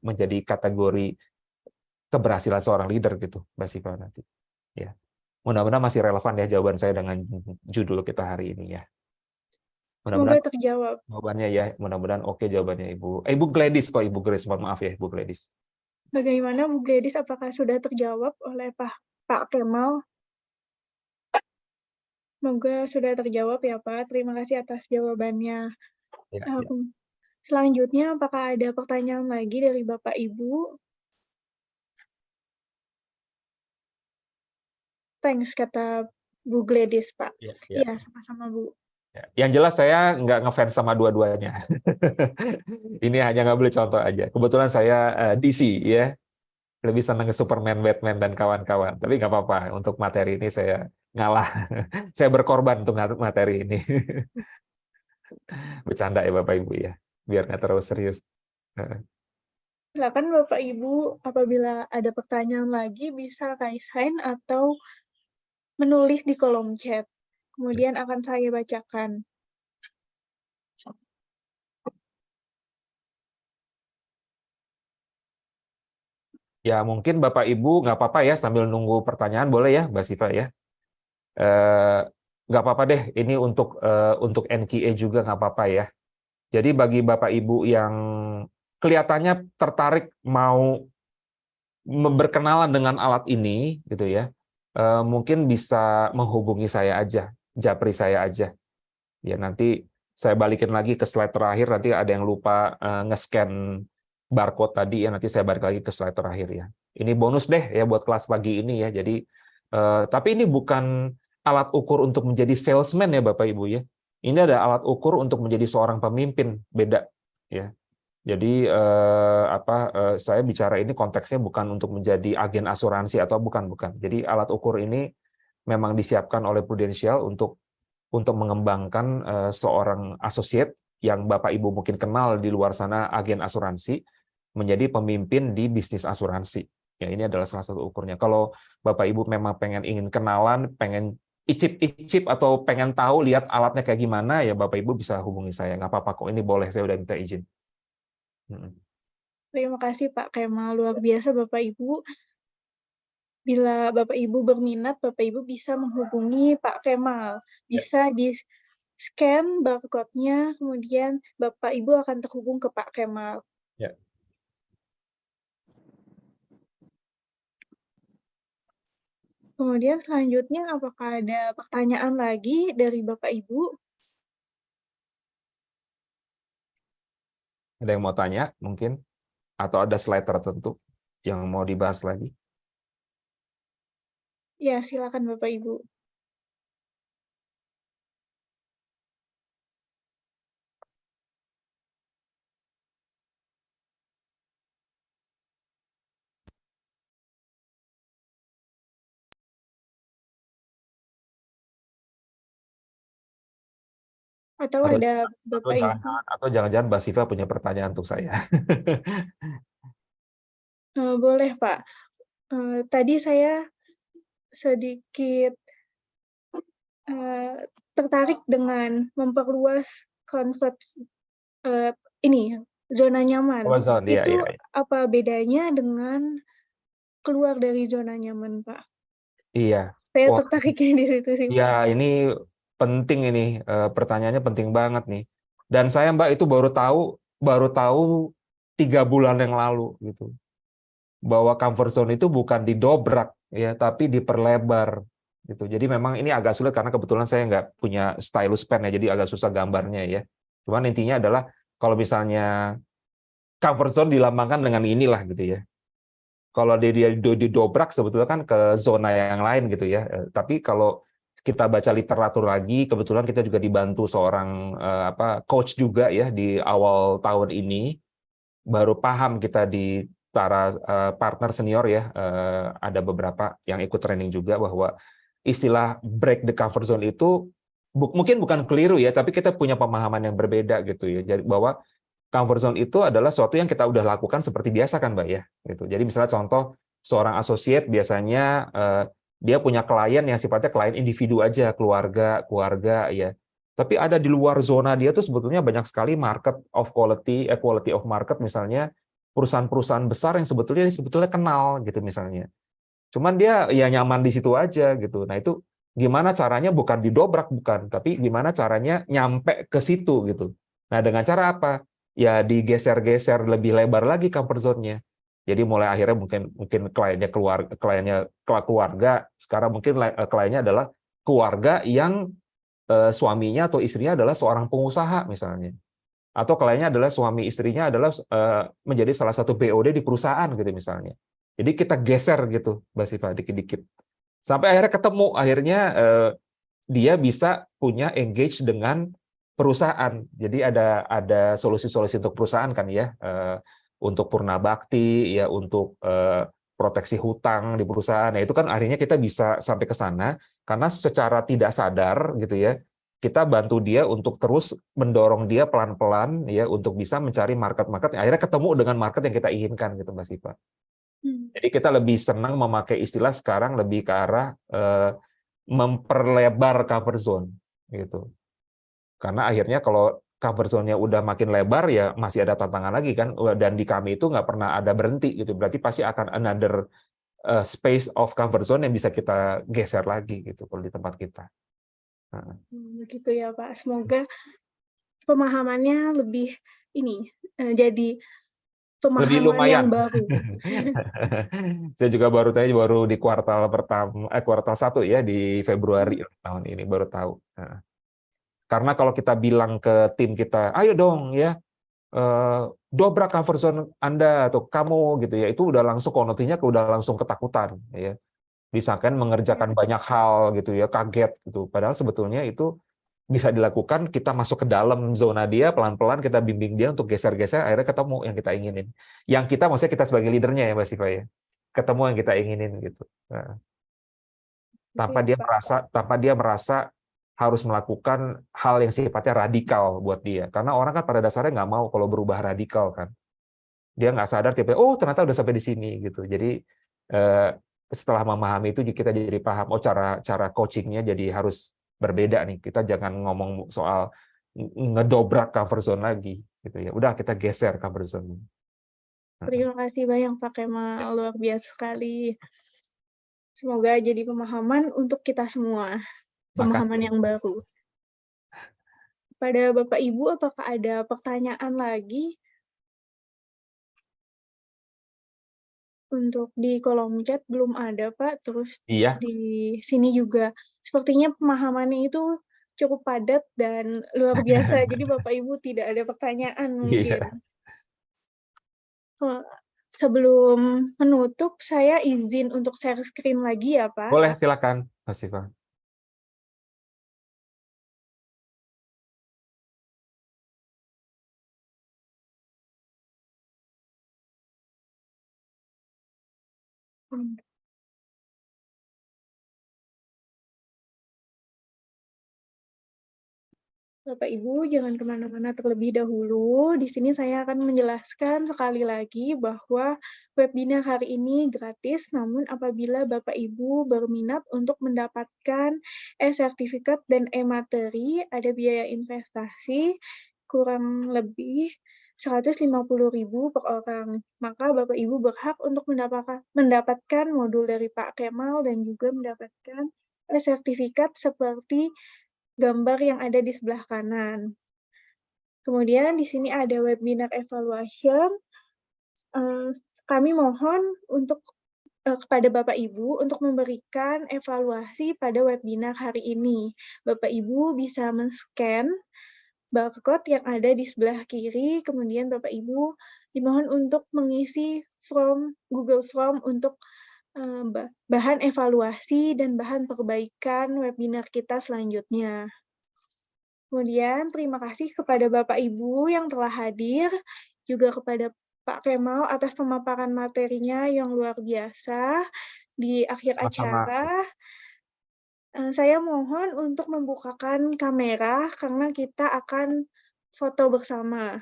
menjadi kategori keberhasilan seorang leader gitu, Mbak Siva nanti. Ya, mudah-mudahan masih relevan ya jawaban saya dengan judul kita hari ini ya. Semoga Mudah-mudahan terjawab. jawabannya ya, mudah-mudahan oke jawabannya Ibu. Ibu Gladys kok Ibu Grace, mohon maaf ya Ibu Gladys. Bagaimana Bu Gladys, apakah sudah terjawab oleh Pak Kemal? Semoga sudah terjawab ya Pak. Terima kasih atas jawabannya. Ya, ya. Selanjutnya, apakah ada pertanyaan lagi dari Bapak Ibu? Thanks, kata Bu Gladys, Pak. Ya, ya. Iya, sama-sama Bu. Ya. Yang jelas saya nggak ngefans sama dua-duanya. Ini hanya ngambil contoh aja. Kebetulan saya DC ya, lebih senang ke Superman, Batman dan kawan-kawan. Tapi nggak apa-apa. Untuk materi ini saya ngalah. Saya berkorban untuk materi ini. Bercanda ya Bapak Ibu ya, biar nggak terlalu serius. Silakan Bapak Ibu, apabila ada pertanyaan lagi bisa raise hand atau menulis di kolom chat. Kemudian akan saya bacakan. Ya mungkin Bapak Ibu nggak apa-apa ya sambil nunggu pertanyaan boleh ya Mbak Siva ya. nggak apa-apa deh, ini untuk NQA juga nggak apa-apa ya. Jadi bagi Bapak Ibu yang kelihatannya tertarik mau berkenalan dengan alat ini, gitu ya, mungkin bisa menghubungi saya aja, japri saya aja. Ya nanti saya balikin lagi ke slide terakhir. Nanti ada yang lupa nge-scan barcode tadi ya. Nanti saya balik lagi ke slide terakhir ya. Ini bonus deh ya buat kelas pagi ini ya. Jadi tapi ini bukan alat ukur untuk menjadi salesman ya Bapak Ibu ya. Ini ada alat ukur untuk menjadi seorang pemimpin, beda ya. Jadi saya bicara ini konteksnya bukan untuk menjadi agen asuransi atau bukan. Jadi alat ukur ini memang disiapkan oleh Prudential untuk mengembangkan seorang associate yang Bapak Ibu mungkin kenal di luar sana, agen asuransi, menjadi pemimpin di bisnis asuransi. Ya, ini adalah salah satu ukurnya. Kalau Bapak Ibu memang ingin kenalan, pengen icip-icip atau pengen tahu lihat alatnya kayak gimana, ya Bapak Ibu bisa hubungi saya. Nggak apa-apa kok, ini boleh, saya udah minta izin. Terima kasih Pak Kemal, luar biasa Bapak Ibu. Bila Bapak Ibu berminat, Bapak Ibu bisa menghubungi Pak Kemal. Bisa di-scan barcode-nya, kemudian Bapak Ibu akan terhubung ke Pak Kemal. Ya. Kemudian selanjutnya, apakah ada pertanyaan lagi dari Bapak Ibu? Ada yang mau tanya mungkin? Atau ada slide tertentu yang mau dibahas lagi? Ya, silakan Bapak Ibu. Atau ada Bapak Ibu? Atau jangan-jangan Mbak Siva punya pertanyaan untuk saya. Boleh Pak. Tadi saya sedikit tertarik dengan memperluas zona nyaman. Amazon, iya, Itu iya. apa bedanya dengan keluar dari zona nyaman, Pak? Iya. Saya Wah, tertariknya di situ sih, Pak. ya ini penting ini, pertanyaannya penting banget nih. Dan saya Mbak itu baru tahu 3 bulan yang lalu gitu, bahwa comfort zone itu bukan didobrak ya, tapi diperlebar gitu. Jadi memang ini agak sulit karena kebetulan saya nggak punya stylus pen ya, jadi agak susah gambarnya ya. Cuman intinya adalah kalau misalnya comfort zone dilambangkan dengan inilah gitu ya. Kalau dia didobrak sebetulnya kan ke zona yang lain gitu ya. Tapi kalau kita baca literatur lagi, kebetulan kita juga dibantu seorang coach juga ya di awal tahun ini, baru paham kita di para partner senior ya, ada beberapa yang ikut training juga bahwa istilah break the comfort zone itu mungkin bukan keliru ya, tapi kita punya pemahaman yang berbeda gitu ya. Jadi bahwa comfort zone itu adalah sesuatu yang kita udah lakukan seperti biasa kan Mbak ya. Gitu. Jadi misalnya contoh seorang associate biasanya dia punya klien yang sifatnya klien individu aja, keluarga ya. Tapi ada di luar zona dia tuh sebetulnya banyak sekali market of quality of market, misalnya perusahaan-perusahaan besar yang sebetulnya kenal gitu misalnya. Cuman dia ya nyaman di situ aja gitu. Nah itu gimana caranya, bukan didobrak bukan, tapi gimana caranya nyampe ke situ gitu. Nah dengan cara apa? Ya digeser-geser lebih lebar lagi comfort zone-nya. Jadi mulai akhirnya mungkin kliennya keluarga, sekarang mungkin kliennya adalah keluarga yang suaminya atau istrinya adalah seorang pengusaha misalnya. Atau kliennya adalah suami istrinya adalah menjadi salah satu BOD di perusahaan gitu misalnya. Jadi kita geser gitu, Mbak Siva, dikit-dikit. Sampai akhirnya ketemu, akhirnya dia bisa punya engage dengan perusahaan. Jadi ada solusi-solusi untuk perusahaan kan ya, untuk purna bakti ya, untuk proteksi hutang di perusahaan. Nah, itu kan akhirnya kita bisa sampai ke sana karena secara tidak sadar gitu ya, kita bantu dia untuk terus mendorong dia pelan-pelan ya untuk bisa mencari market-market yang akhirnya ketemu dengan market yang kita inginkan gitu Mbak Siva. Jadi kita lebih senang memakai istilah sekarang lebih ke arah memperlebar cover zone gitu. Karena akhirnya kalau cover zone-nya udah makin lebar ya masih ada tantangan lagi kan, dan di kami itu nggak pernah ada berhenti gitu. Berarti pasti akan another space of cover zone yang bisa kita geser lagi gitu kalau di tempat kita. Heeh. Begitu ya Pak. Semoga pemahamannya lebih ini jadi Lebih pemahaman yang lumayan. baru. Saya juga baru di kuartal pertama, kuartal 1 ya di Februari tahun ini baru tahu. Heeh. Karena kalau kita bilang ke tim kita, ayo dong ya, dobrak comfort zone Anda atau kamu gitu ya, itu udah langsung konotinya udah langsung ketakutan ya. Disangkain Ya, mengerjakan betul banyak sekali. hal gitu ya, kaget gitu. Padahal sebetulnya itu bisa dilakukan, kita masuk ke dalam zona dia, pelan-pelan kita bimbing dia untuk geser-geser, akhirnya ketemu yang kita inginin. Yang kita, maksudnya kita sebagai leadernya ya Mbak Siva ya, ketemu yang kita inginin gitu. Nah, Gitu ya Pak. tanpa dia merasa harus melakukan hal yang sifatnya radikal buat dia. Karena orang kan pada dasarnya nggak mau kalau berubah radikal kan. Dia nggak sadar tiba oh ternyata udah sampai di sini gitu. Jadi eh, setelah memahami itu kita jadi paham oh cara coachingnya jadi harus berbeda nih. Kita jangan ngomong soal ngedobrak comfort zone lagi gitu ya. Udah kita geser comfort zone. Terima kasih banyak Pak Kemal, luar biasa sekali. Semoga jadi pemahaman untuk kita semua, pemahaman Makasih. yang baru. Pada Bapak Ibu, apakah ada pertanyaan lagi? Untuk di kolom chat belum ada, Pak. Terus Iya, di sini juga sepertinya pemahamannya itu cukup padat dan luar biasa. Jadi Bapak Ibu tidak ada pertanyaan mungkin. iya. Eee, Sebelum menutup, saya izin untuk share screen lagi ya, Pak. Boleh silakan, Mas Siva. Mmm. Bapak Ibu jangan kemana-mana terlebih dahulu. Di sini saya akan menjelaskan sekali lagi bahwa webinar hari ini gratis, namun apabila Bapak Ibu berminat untuk mendapatkan e-sertifikat dan e-materi, ada biaya investasi kurang lebih 150.000 per orang. Maka Bapak Ibu berhak untuk mendapatkan modul dari Pak Kemal dan juga mendapatkan e-sertifikat seperti gambar yang ada di sebelah kanan. Kemudian di sini ada webinar evaluation. Kami mohon untuk kepada Bapak Ibu untuk memberikan evaluasi pada webinar hari ini. Bapak Ibu bisa men-scan barcode yang ada di sebelah kiri, kemudian Bapak Ibu dimohon untuk mengisi Google Form untuk bahan evaluasi dan bahan perbaikan webinar kita selanjutnya. Kemudian terima kasih kepada Bapak Ibu yang telah hadir, juga kepada Pak Kemal atas pemaparan materinya yang luar biasa. Di akhir Sama-sama. acara, saya mohon untuk membukakan kamera karena kita akan foto bersama.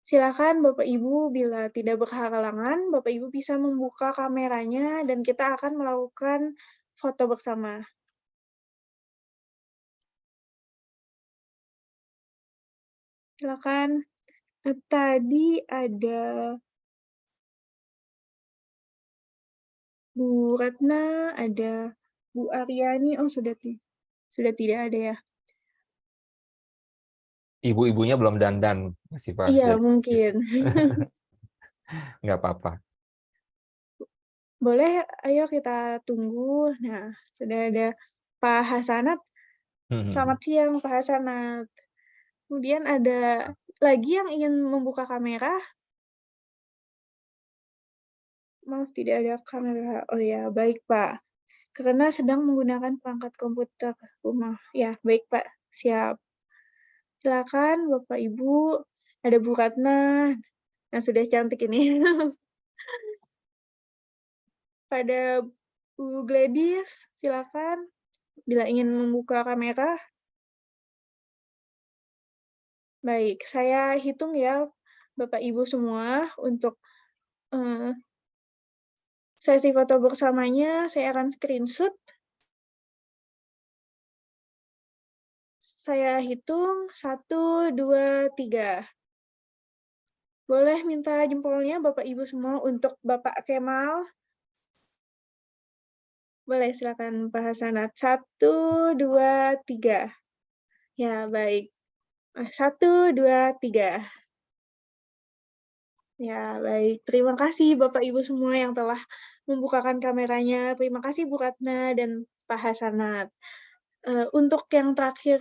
Silakan Bapak Ibu bila tidak berhalangan, Bapak Ibu bisa membuka kameranya dan kita akan melakukan foto bersama. Silakan. Tadi ada Bu Ratna, ada Bu Aryani, oh sudah tidak ada ya? Ibu-ibunya belum dandan, Mas Siva. Iya Jadi mungkin. nggak apa-apa. Boleh, ayo kita tunggu. Nah, sudah ada Pak Hasanat. Selamat siang Pak Hasanat. Kemudian ada lagi yang ingin membuka kamera? Maaf tidak ada kamera. Oh ya, baik Pak. Karena sedang menggunakan perangkat komputer rumah. Ya, baik Pak, siap. Silakan Bapak Ibu, ada Bu Ratna. Nah, sudah cantik ini. Pada Bu Gladys, silakan bila ingin membuka kamera. Baik, saya hitung ya Bapak Ibu semua untuk sesi foto bersamanya, saya akan screenshot. Saya hitung 1, 2, 3. Boleh minta jempolnya Bapak Ibu semua untuk Bapak Kemal. Boleh, silakan Pak Hasanat. 1, 2, 3. Ya, baik. 1, 2, 3. Ya, baik. Terima kasih Bapak Ibu semua yang telah membukakan kameranya. Terima kasih Bu Ratna dan Pak Hasanat. Untuk yang terakhir,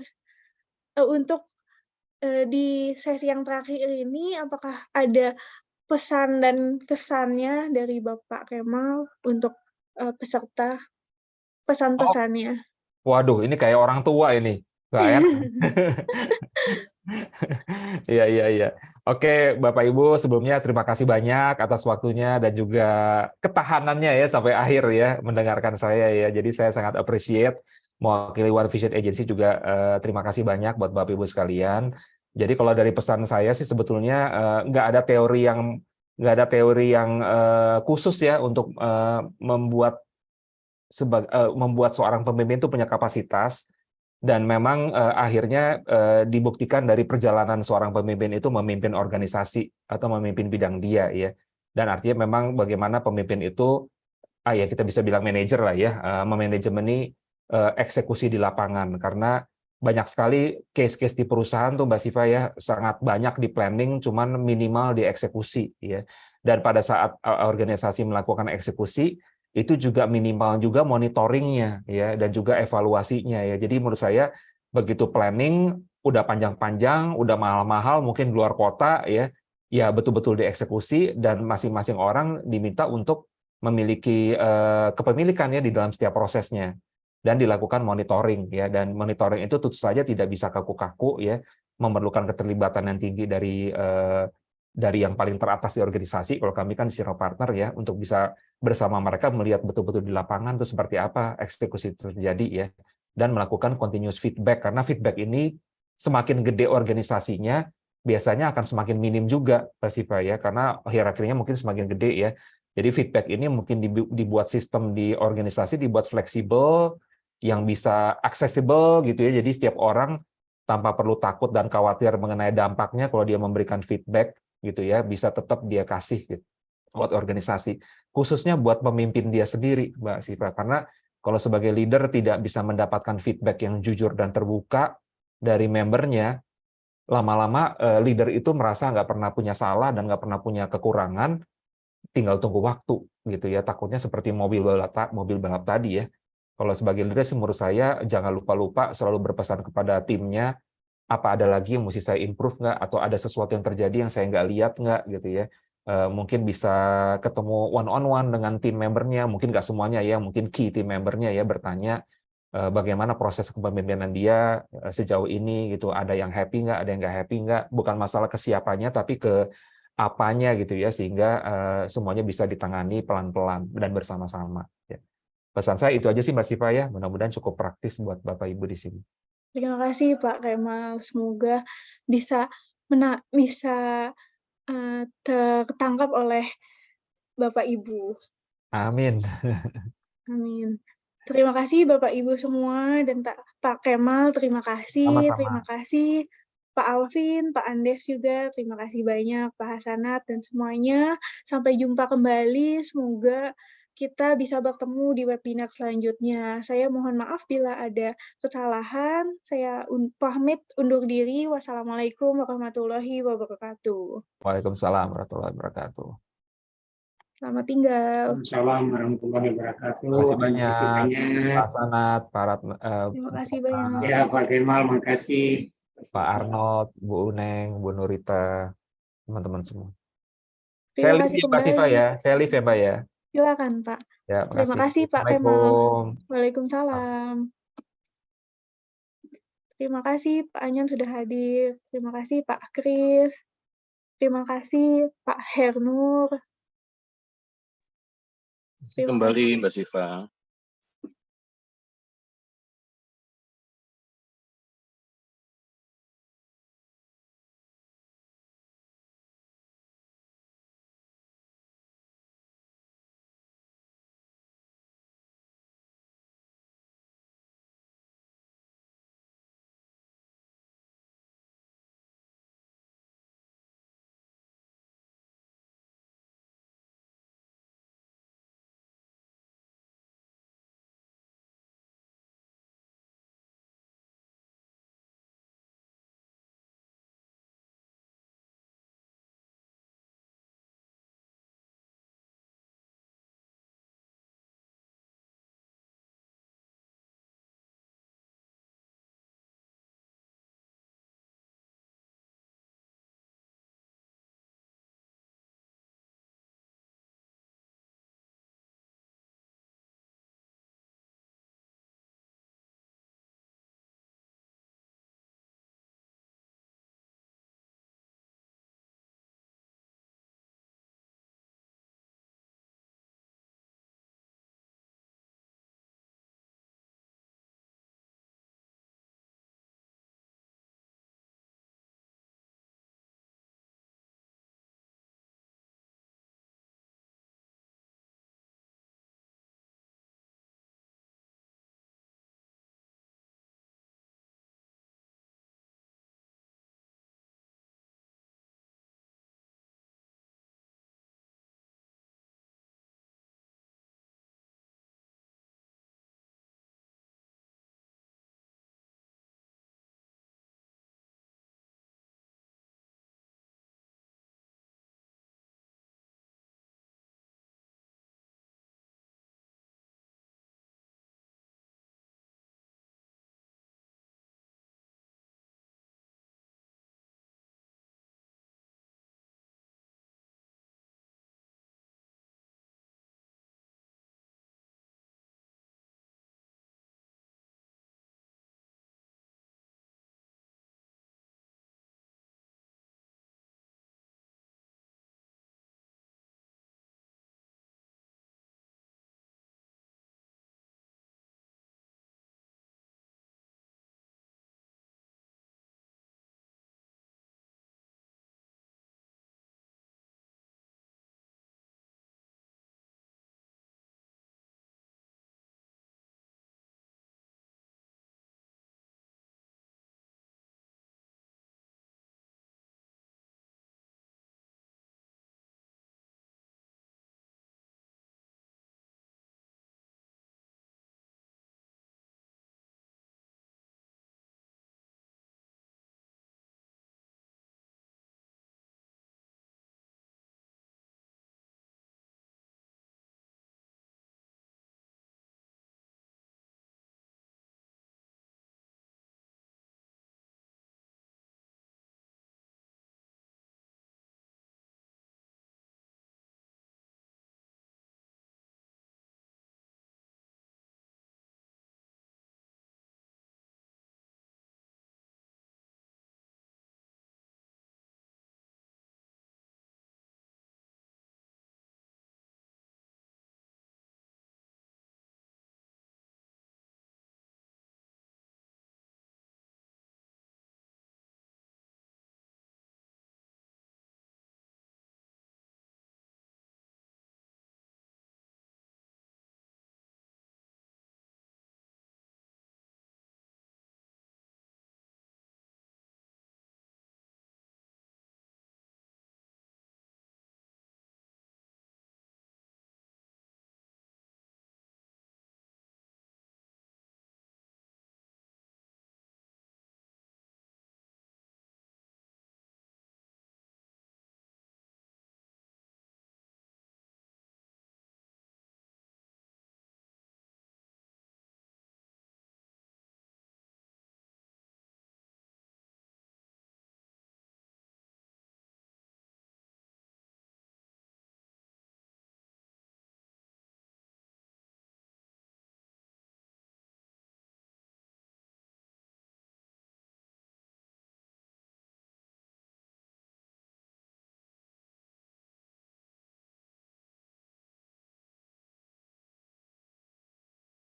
untuk di sesi yang terakhir ini, apakah ada pesan dan kesannya dari Bapak Kemal untuk peserta? Oh, Pesan-pesannya. waduh, ini kayak orang tua ini. Nggak enak. Iya, iya, iya. Oke, Bapak Ibu, sebelumnya terima kasih banyak atas waktunya dan juga ketahanannya ya sampai akhir ya mendengarkan saya ya. Jadi saya sangat appreciate. Mewakili One Vision Agency juga terima kasih banyak buat Bapak Ibu sekalian. Jadi kalau dari pesan saya sih sebetulnya nggak ada teori yang khusus ya untuk membuat seorang pemimpin itu punya kapasitas. Dan memang akhirnya dibuktikan dari perjalanan seorang pemimpin itu memimpin organisasi atau memimpin bidang dia ya. Dan artinya memang bagaimana pemimpin itu ya kita bisa bilang manajer lah ya, memanajemeni eksekusi di lapangan karena banyak sekali case-case di perusahaan tuh Mbak Siva ya, sangat banyak di planning cuman minimal di eksekusi ya. Dan pada saat organisasi melakukan eksekusi itu juga minimal juga monitoringnya ya dan juga evaluasinya ya. Jadi menurut saya begitu planning udah panjang-panjang, udah mahal-mahal mungkin di luar kota ya, ya betul-betul dieksekusi dan masing-masing orang diminta untuk memiliki kepemilikan ya di dalam setiap prosesnya dan dilakukan monitoring ya, dan monitoring itu tentu saja tidak bisa kaku-kaku ya, memerlukan keterlibatan yang tinggi dari yang paling teratas di organisasi. Kalau kami kan senior partner ya, untuk bisa bersama mereka melihat betul-betul di lapangan itu seperti apa eksekusi terjadi ya, dan melakukan continuous feedback karena feedback ini semakin gede organisasinya biasanya akan semakin minim juga Pak ya, karena hierarkinya mungkin semakin gede ya. Jadi feedback ini mungkin dibuat sistem di organisasi dibuat fleksibel yang bisa accessible gitu ya. Jadi setiap orang tanpa perlu takut dan khawatir mengenai dampaknya kalau dia memberikan feedback gitu ya, bisa tetap dia kasih gitu buat organisasi, khususnya buat pemimpin dia sendiri, Mbak Siva. Karena kalau sebagai leader tidak bisa mendapatkan feedback yang jujur dan terbuka dari membernya, lama-lama leader itu merasa nggak pernah punya salah dan nggak pernah punya kekurangan, tinggal tunggu waktu gitu ya. Takutnya seperti mobil balap tadi ya. Kalau sebagai leader sih menurut saya jangan lupa-lupa selalu berpesan kepada timnya, apa ada lagi yang mesti saya improve nggak, atau ada sesuatu yang terjadi yang saya nggak lihat nggak gitu ya. Mungkin bisa ketemu one on one dengan tim membernya, mungkin nggak semuanya ya, mungkin key tim membernya ya, bertanya bagaimana proses kepemimpinan dia sejauh ini gitu, ada yang happy nggak, ada yang nggak happy nggak, bukan masalah kesiapannya tapi ke apanya gitu ya, sehingga semuanya bisa ditangani pelan-pelan dan bersama-sama ya. Pesan saya itu aja sih Mbak Siva ya, mudah-mudahan cukup praktis buat Bapak Ibu di sini. Terima kasih Pak Kemal. Semoga bisa tertangkap oleh Bapak Ibu. Amin. Amin. Terima kasih Bapak Ibu semua dan Pak Kemal, terima kasih. Sama-sama. Terima kasih Pak Alvin, Pak Andes juga, terima kasih banyak Pak Hasanat dan semuanya. Sampai jumpa kembali, semoga kita bisa bertemu di webinar selanjutnya. Saya mohon maaf bila ada kesalahan. Saya pamit undur diri. Wassalamualaikum warahmatullahi wabarakatuh. Waalaikumsalam warahmatullahi wabarakatuh. Selamat tinggal. Waalaikumsalam warahmatullahi wabarakatuh. Terima kasih Terima kasih banyak banyak. Pak Sanat, Terima kasih banyak. Ya, Pak Kemal, makasih. Pak Arnold, Bu Uneng, Bu Nurita, teman-teman semua. Terima Saya live kasih ya Mbak Siva kembali. ya, saya live ya Mbak ya. Silakan Pak. Ya, Terima kasih Pak Kemal. Assalamualaikum. Waalaikumsalam. Terima kasih Pak Anyan sudah hadir. Terima kasih Pak Kris. Terima kasih Pak Hernur. Kembali Mbak Siva.